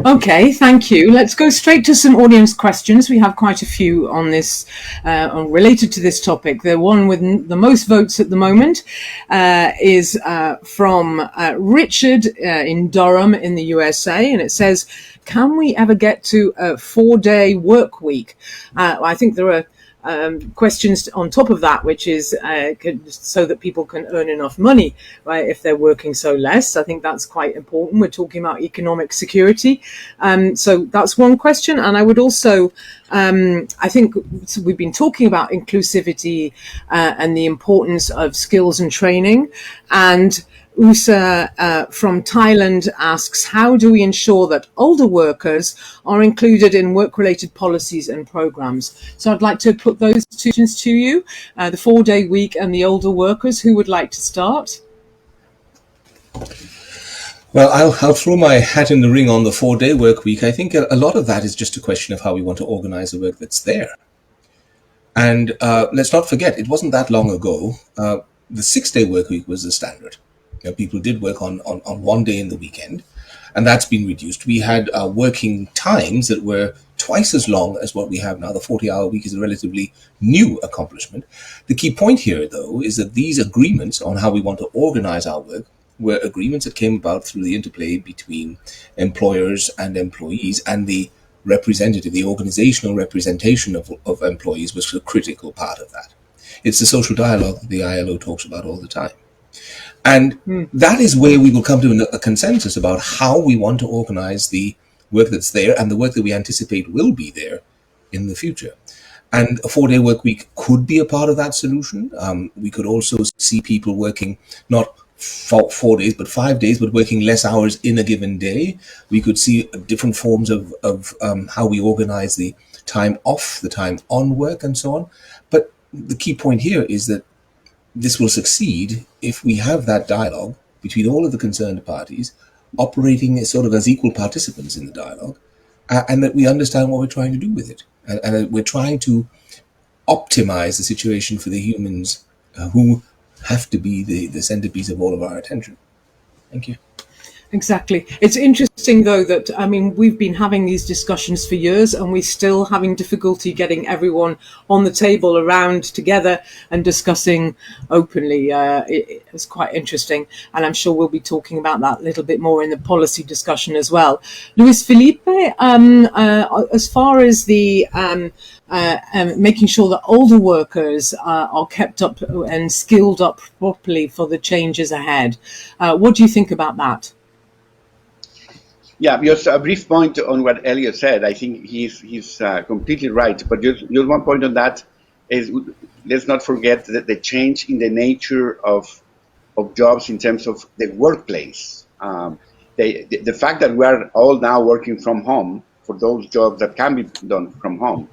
S3: Okay, thank you. Let's go straight to some audience questions. We have quite a few on this, related to this topic. The one with the most votes at the moment is from Richard in Durham in the USA, and it says, can we ever get to a 4-day work week? I think there are questions on top of that, which is so that people can earn enough money, right, if they're working so less. I think that's quite important. We're talking about economic security. So that's one question. And I would also, I think we've been talking about inclusivity and the importance of skills and training. And Usa from Thailand asks, how do we ensure that older workers are included in work-related policies and programs? So I'd like to put those two questions to you, the 4-day week and the older workers. Who would like to start?
S1: Well, I'll throw my hat in the ring on the 4-day work week. I think a lot of that is just a question of how we want to organize the work that's there. And let's not forget, it wasn't that long ago, the 6-day work week was the standard. You know, people did work on 1 day in the weekend, and that's been reduced. We had working times that were twice as long as what we have now. The 40-hour week is a relatively new accomplishment. The key point here, though, is that these agreements on how we want to organize our work were agreements that came about through the interplay between employers and employees, and the organizational representation of employees was a critical part of that. It's the social dialogue that the ILO talks about all the time. And that is where we will come to a consensus about how we want to organize the work that's there and the work that we anticipate will be there in the future. And a 4-day work week could be a part of that solution. We could also see people working not 4 days, but 5 days, but working less hours in a given day. We could see different forms of how we organize the time off, the time on work, and so on. But the key point here is that this will succeed if we have that dialogue between all of the concerned parties operating as sort of as equal participants in the dialogue, and that we understand what we're trying to do with it. And we're trying to optimize the situation for the humans who have to be the centerpiece of all of our attention. Thank you.
S3: Exactly. It's interesting, though, that, I mean, we've been having these discussions for years and we're still having difficulty getting everyone on the table around together and discussing openly. It's quite interesting. And I'm sure we'll be talking about that a little bit more in the policy discussion as well. Luis Felipe, as far as the making sure that older workers are kept up and skilled up properly for the changes ahead, what do you think about that?
S2: Yeah, just a brief point on what Elliot said. I think he's completely right. But just one point on that is, let's not forget that the change in the nature of jobs in terms of the workplace. The fact that we are all now working from home for those jobs that can be done from home,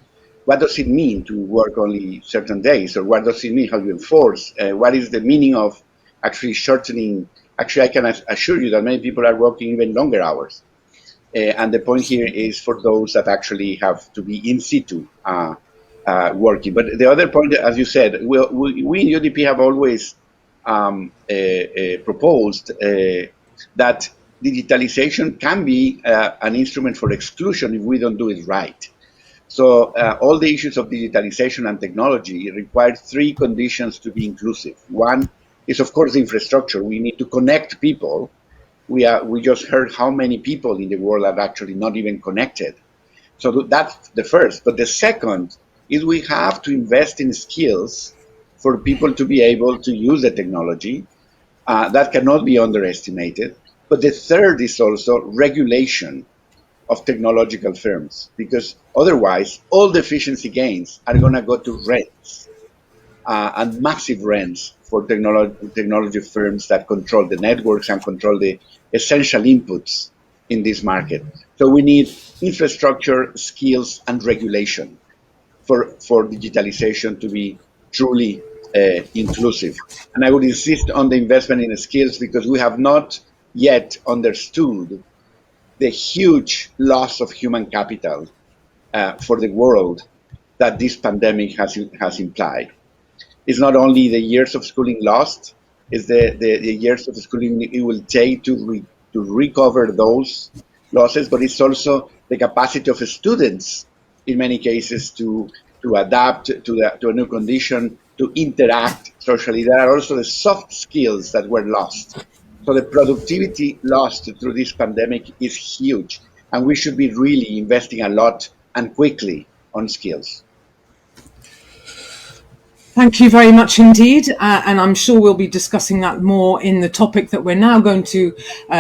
S2: what does it mean to work only certain days? Or what does it mean how you enforce? What is the meaning of actually shortening? Actually, I can assure you that many people are working even longer hours. And the point here is for those that actually have to be in situ working. But the other point, as you said, we in UNDP have always proposed that digitalization can be an instrument for exclusion if we don't do it right. So all the issues of digitalization and technology require 3 conditions to be inclusive. One is, of course, the infrastructure. We need to connect people. We just heard how many people in the world are actually not even connected. So that's the first. But the second is we have to invest in skills for people to be able to use the technology. That cannot be underestimated. But the third is also regulation of technological firms, because otherwise all the efficiency gains are going to go to rents, and massive rents for technology firms that control the networks and control the essential inputs in this market. So we need infrastructure, skills, and regulation for digitalization to be truly inclusive. And I would insist on the investment in skills, because we have not yet understood the huge loss of human capital for the world that this pandemic has implied. It's not only the years of schooling lost, it's the years of schooling it will take to recover those losses, but it's also the capacity of students, in many cases, to adapt to a new condition, to interact socially. There are also the soft skills that were lost. So the productivity lost through this pandemic is huge, and we should be really investing a lot and quickly on skills.
S3: Thank you very much indeed, and I'm sure we'll be discussing that more in the topic that we're now going to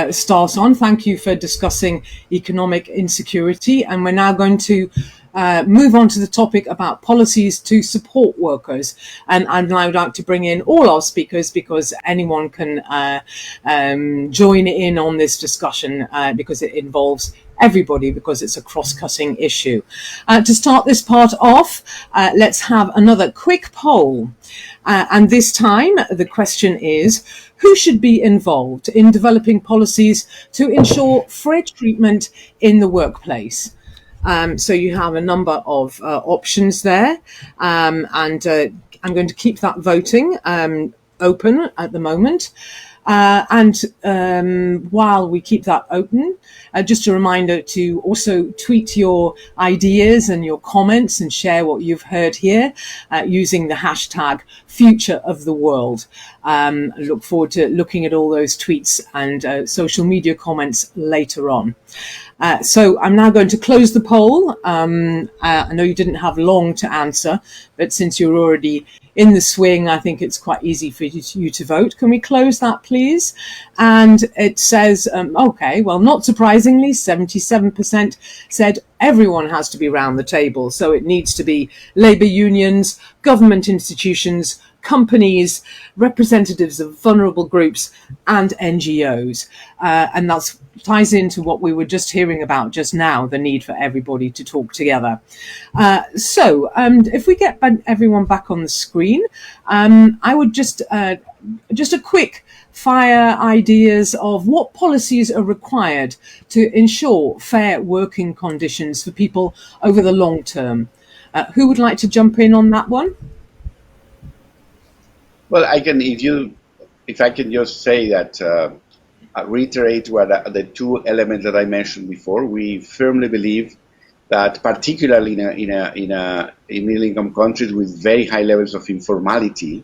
S3: start on. Thank you for discussing economic insecurity, and we're now going to move on to the topic about policies to support workers. And I would like to bring in all our speakers, because anyone can join in on this discussion, because it involves everybody, because it's a cross-cutting issue. To start this part off, let's have another quick poll. And this time, the question is, who should be involved in developing policies to ensure fair treatment in the workplace? So you have a number of options there, and I'm going to keep that voting open at the moment. And while we keep that open, just a reminder to also tweet your ideas and your comments and share what you've heard here using the hashtag Future of the World. Look forward to looking at all those tweets and social media comments later on. So I'm now going to close the poll. I know you didn't have long to answer, but since you're already in the swing, I think it's quite easy for you to vote. Can we close that, please? And it says, okay, well, not surprisingly, 77% said everyone has to be round the table. So it needs to be labour unions, government institutions, companies, representatives of vulnerable groups, and NGOs. And that ties into what we were just hearing about just now, the need for everybody to talk together. So if we get everyone back on the screen, I would just a quick fire ideas of what policies are required to ensure fair working conditions for people over the long term. Who would like to jump in on that one?
S2: Well, I can, if I can just say that, reiterate what the two elements that I mentioned before. We firmly believe that, particularly in middle-income countries with very high levels of informality,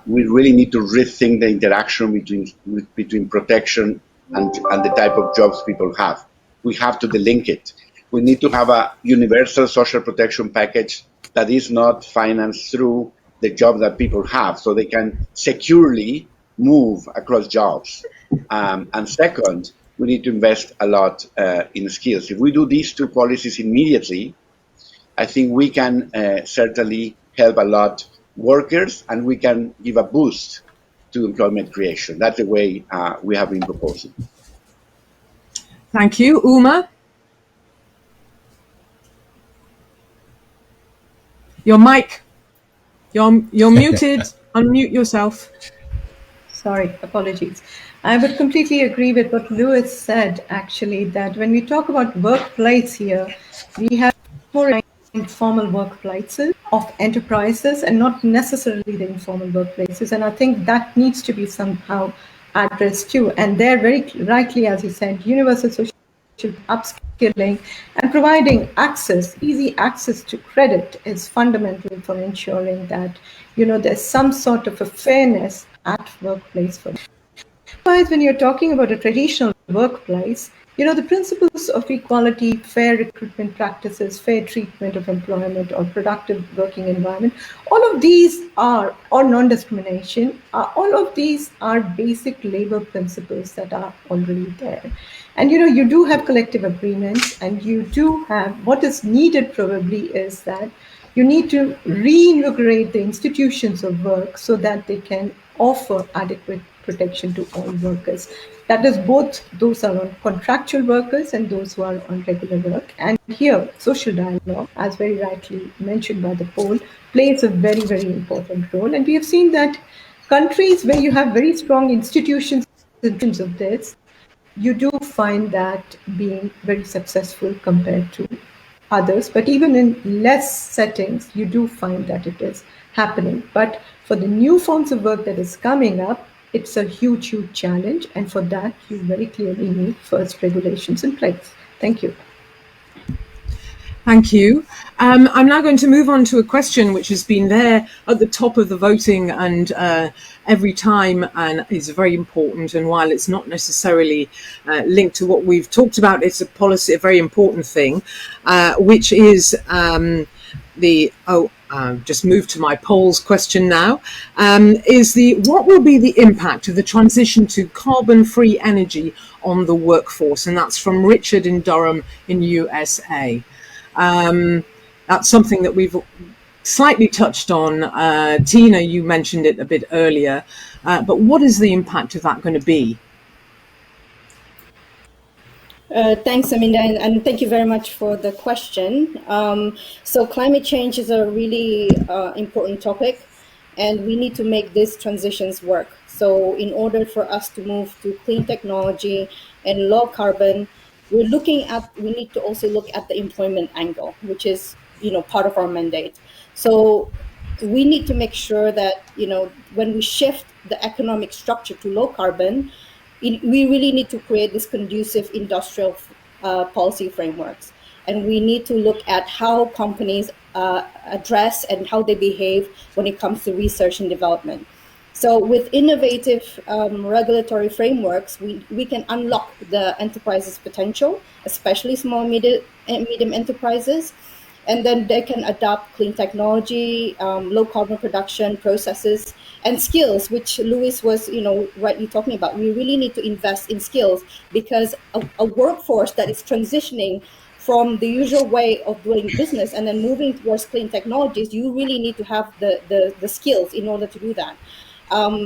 S2: we really need to rethink the interaction between protection and the type of jobs people have. We have to delink it. We need to have a universal social protection package that is not financed through the job that people have, so they can securely move across jobs. And second, we need to invest a lot in skills. If we do these two policies immediately, I think we can certainly help a lot workers, and we can give a boost to employment creation. That's the way we have been proposing.
S3: Thank you. Uma? Your mic. You're muted. Unmute yourself.
S6: Sorry, apologies. I would completely agree with what Lewis said, actually, that when we talk about workplace here, we have more informal workplaces of enterprises and not necessarily the informal workplaces. And I think that needs to be somehow addressed too. And there, very rightly, as you said, universal social upskilling and providing access, easy access to credit is fundamental for ensuring that, there's some sort of a fairness at workplace for them. Otherwise, when you're talking about a traditional workplace, the principles of equality, fair recruitment practices, fair treatment of employment or productive working environment, all of these are, or non-discrimination, all of these are basic labor principles that are already there. And you do have collective agreements, and you do have, what is needed probably is that you need to reinvigorate the institutions of work so that they can offer adequate protection to all workers. That is both those are on contractual workers and those who are on regular work. And here, social dialogue, as very rightly mentioned by the poll, plays a very, very important role. And we have seen that countries where you have very strong institutions in terms of this, you do find that being very successful compared to others. But even in less settings, you do find that it is happening. But for the new forms of work that is coming up, it's a huge, huge challenge. And for that, you very clearly need first regulations in place. Thank you.
S3: Thank you. I'm now going to move on to a question which has been there at the top of the voting and every time, and is very important. And while it's not necessarily linked to what we've talked about, it's a policy, a very important thing, which is just move to my polls question now, what will be the impact of the transition to carbon-free energy on the workforce? And that's from Richard in Durham in USA. That's something that we've slightly touched on. Tina, you mentioned it a bit earlier, but what is the impact of that going to be?
S7: Thanks, Aminda, and thank you very much for the question. So climate change is a really important topic, and we need to make these transitions work. So in order for us to move to clean technology and low carbon, we need to also look at the employment angle, which is, part of our mandate. So we need to make sure that, when we shift the economic structure to low carbon, we really need to create this conducive industrial policy frameworks. And we need to look at how companies address and how they behave when it comes to research and development. So with innovative regulatory frameworks, we can unlock the enterprise's potential, especially small and medium enterprises, and then they can adopt clean technology, low carbon production processes, and skills, which Luis was, rightly talking about. We really need to invest in skills, because a workforce that is transitioning from the usual way of doing business and then moving towards clean technologies, you really need to have the skills in order to do that.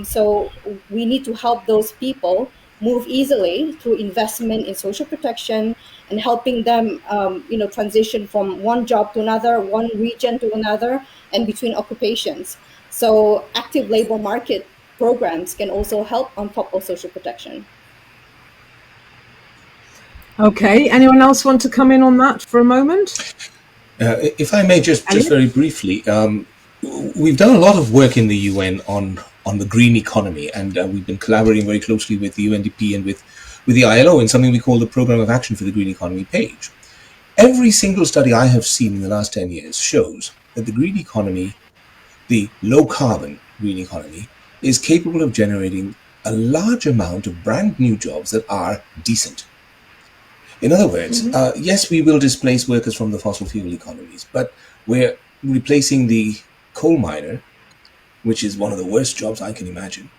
S7: So we need to help those people move easily through investment in social protection and helping them, transition from one job to another, one region to another, and between occupations. So active labor market programs can also help on top of social protection.
S3: Okay, anyone else want to come in on that for a moment?
S1: If I may, just very briefly, we've done a lot of work in the UN on the green economy, and we've been collaborating very closely with the UNDP and with the ILO in something we call the Programme of Action for the Green Economy page. Every single study I have seen in the last 10 years shows that the green economy, the low-carbon green economy, is capable of generating a large amount of brand new jobs that are decent. In other words, yes, we will displace workers from the fossil fuel economies, but we're replacing the coal miner, which is one of the worst jobs I can imagine,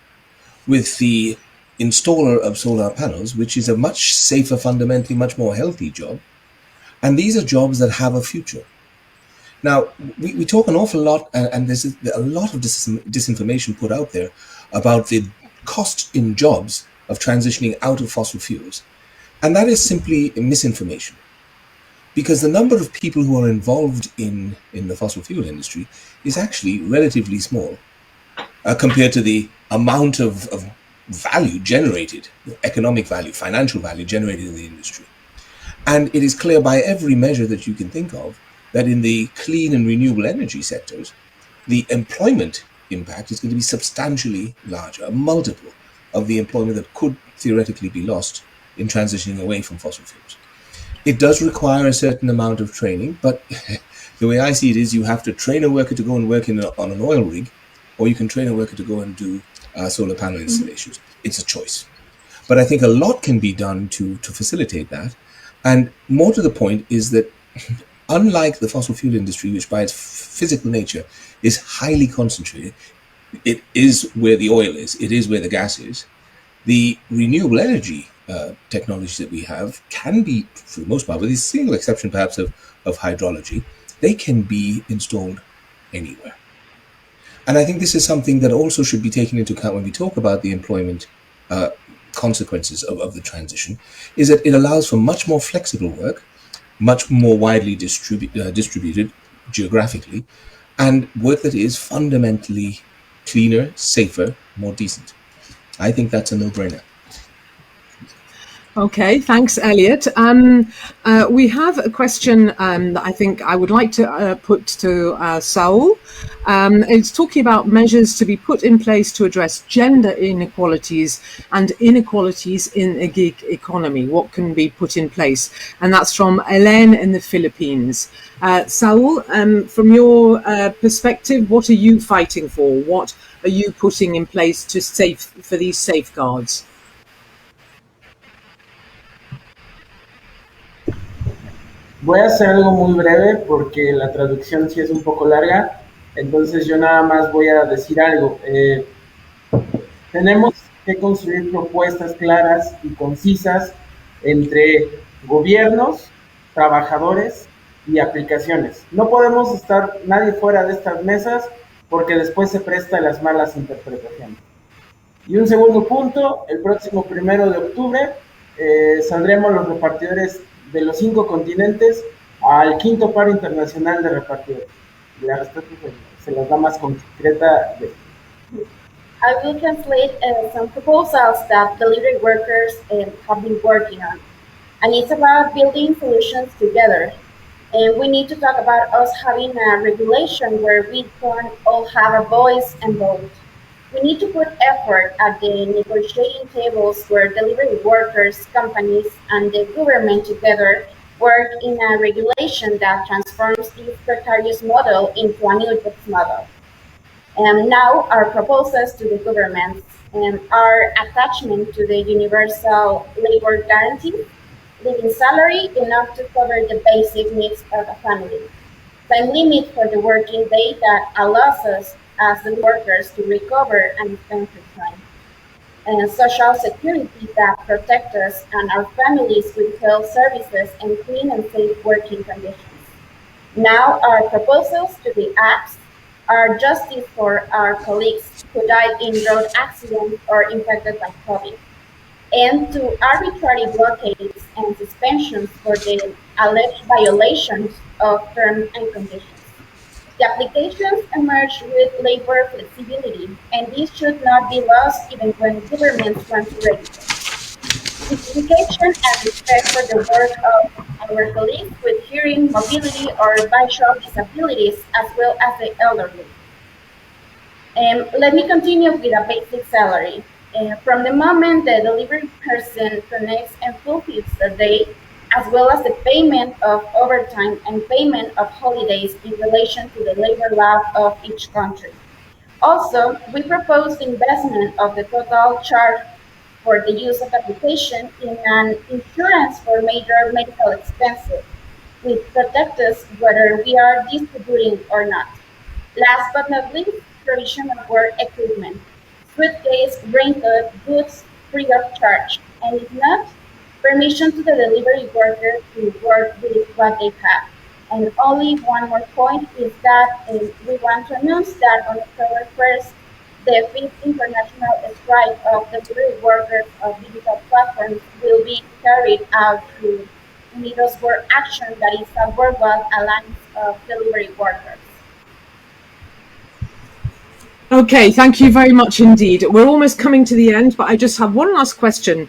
S1: with the installer of solar panels, which is a much safer, fundamentally much more healthy job. And these are jobs that have a future. Now, we talk an awful lot, and there's a lot of disinformation put out there about the cost in jobs of transitioning out of fossil fuels. And that is simply misinformation. Because the number of people who are involved in the fossil fuel industry is actually relatively small compared to the amount of value generated, economic value, financial value generated in the industry. And it is clear by every measure that you can think of that in the clean and renewable energy sectors, the employment impact is going to be substantially larger, a multiple of the employment that could theoretically be lost in transitioning away from fossil fuels. It does require a certain amount of training, but the way I see it is you have to train a worker to go and work on an oil rig, or you can train a worker to go and do solar panel installations. It's a choice. But I think a lot can be done to facilitate that. And more to the point is that unlike the fossil fuel industry, which by its physical nature is highly concentrated, it is where the oil is, it is where the gas is. The renewable energy technologies that we have can be, for the most part, with a single exception perhaps of hydrology, they can be installed anywhere. And I think this is something that also should be taken into account when we talk about the employment consequences of the transition, is that it allows for much more flexible work, much more widely distributed geographically, and work that is fundamentally cleaner, safer, more decent. I think that's a no-brainer.
S3: Okay, thanks, Elliot. We have a question that I think I would like to put to Saul. It's talking about measures to be put in place to address gender inequalities and inequalities in a gig economy. What can be put in place? And that's from Elaine in the Philippines. Saul, from your perspective, what are you fighting for? What are you putting in place to for these safeguards?
S8: Voy a hacer algo muy breve porque la traducción sí es un poco larga, entonces yo nada más voy a decir algo. Tenemos que construir propuestas claras y concisas entre gobiernos, trabajadores y aplicaciones. No podemos estar nadie fuera de estas mesas porque después se presta a las malas interpretaciones. Y un segundo punto, el próximo 1 de octubre saldremos los repartidores de los 5 continentes al 5º paro internacional de repartidores. La respuesta se las da más concreta.
S9: I will translate some proposals that delivery workers have been working on. And it's about building solutions together. And we need to talk about us having a regulation where we can all have a voice and vote. We need to put effort at the negotiating tables where delivery workers, companies, and the government together work in a regulation that transforms this precarious model into a new tax model. And now our proposals to the governments are attachment to the universal labor guarantee, living salary enough to cover the basic needs of a family, time limit for the working day that allows us as the workers to recover and spend free time, and social security that protect us and our families with health services and clean and safe working conditions. Now our proposals to the acts are justice for our colleagues who died in road accidents or infected by COVID, and to arbitrary blockades and suspensions for the alleged violations of terms and conditions. The applications emerge with labor flexibility, and this should not be lost even when governments want to register. Simplification and respect for the work of our colleagues with hearing, mobility, or visual disabilities, as well as the elderly. Let me continue with a basic salary. From the moment the delivery person connects and fulfills the day, as well as the payment of overtime and payment of holidays in relation to the labor law of each country. Also, we propose the investment of the total charge for the use of application in an insurance for major medical expenses, which protect us whether we are distributing or not. Last but not least, provision of work equipment, suitcase, raincoat, goods free of charge, and if not, permission to the delivery worker to work with what they have. And only one more point is that we want to announce that on October 1st, the 5th International Strike of Delivery Workers of Digital Platforms will be carried out through Unidos Work Action, that is a worldwide alliance of delivery workers.
S3: Okay, thank you very much indeed. We're almost coming to the end, but I just have one last question,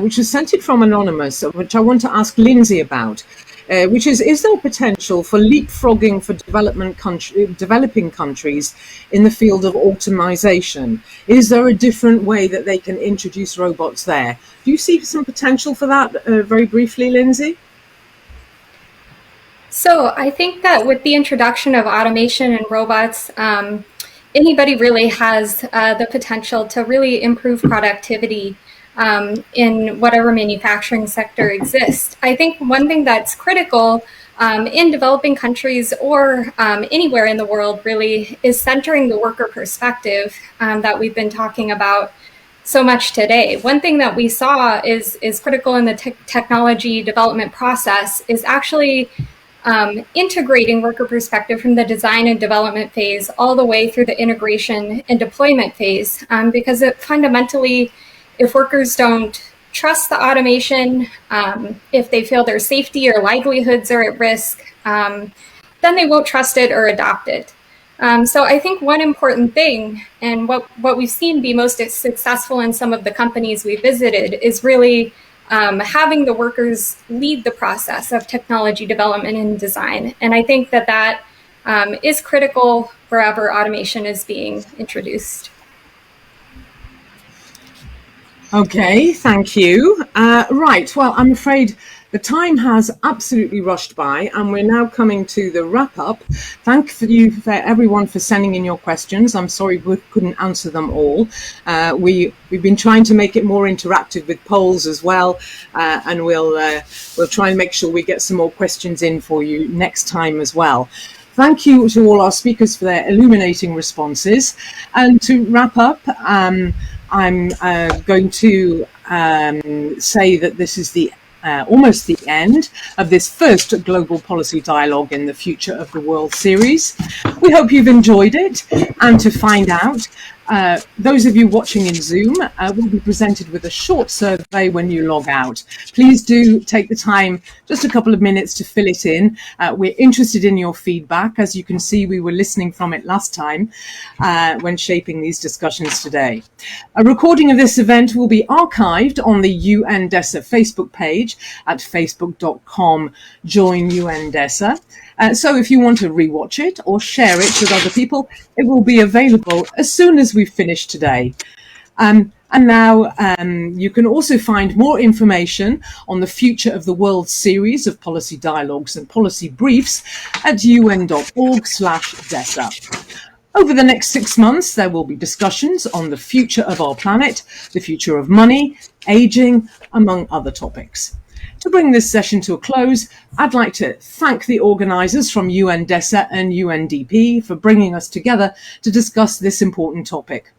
S3: which was sent in from Anonymous, which I want to ask Lindsey about, which is there potential for leapfrogging for developing countries in the field of automation? Is there a different way that they can introduce robots there? Do you see some potential for that, very briefly, Lindsey?
S10: So I think that with the introduction of automation and robots, anybody really has the potential to really improve productivity in whatever manufacturing sector exists. I think one thing that's critical in developing countries or anywhere in the world really is centering the worker perspective that we've been talking about so much today. One thing that we saw is critical in the technology development process is actually integrating worker perspective from the design and development phase all the way through the integration and deployment phase, because it fundamentally, if workers don't trust the automation, if they feel their safety or livelihoods are at risk, then they won't trust it or adopt it. So I think one important thing, and what we've seen be most successful in some of the companies we visited, is really having the workers lead the process of technology development and design. And I think that is critical wherever automation is being introduced.
S3: Okay, thank you. Right, well, I'm afraid the time has absolutely rushed by, and we're now coming to the wrap-up. Thank you for everyone for sending in your questions. I'm sorry we couldn't answer them all. We've been trying to make it more interactive with polls as well, and we'll try and make sure we get some more questions in for you next time as well. Thank you to all our speakers for their illuminating responses. And to wrap up, I'm going to say that this is almost the end of this first Global Policy Dialogue in the Future of the World series. We hope you've enjoyed it, and to find out, those of you watching in Zoom will be presented with a short survey when you log out. Please do take the time, just a couple of minutes, to fill it in. We're interested in your feedback. As you can see, we were listening from it last time when shaping these discussions today. A recording of this event will be archived on the UNDESA Facebook page at facebook.com/joinUNDESA. So if you want to rewatch it or share it with other people, it will be available as soon as we've finished today. And now you can also find more information on the Future of the World series of policy dialogues and policy briefs at un.org/DESA. Over the next 6 months, there will be discussions on the future of our planet, the future of money, aging, among other topics. To bring this session to a close, I'd like to thank the organisers from UNDESA and UNDP for bringing us together to discuss this important topic.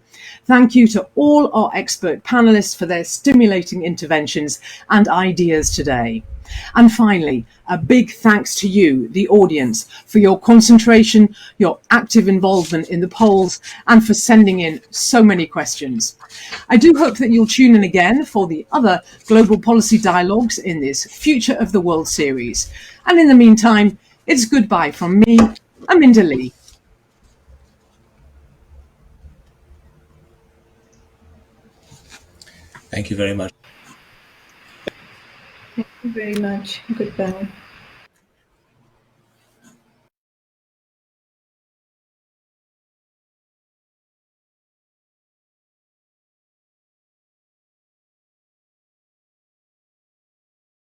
S3: Thank you to all our expert panellists for their stimulating interventions and ideas today. And finally, a big thanks to you, the audience, for your concentration, your active involvement in the polls, and for sending in so many questions. I do hope that you'll tune in again for the other global policy dialogues in this Future of the World series. And in the meantime, it's goodbye from me, Aminda Lee.
S1: Thank you very much.
S6: Thank you very much. Goodbye.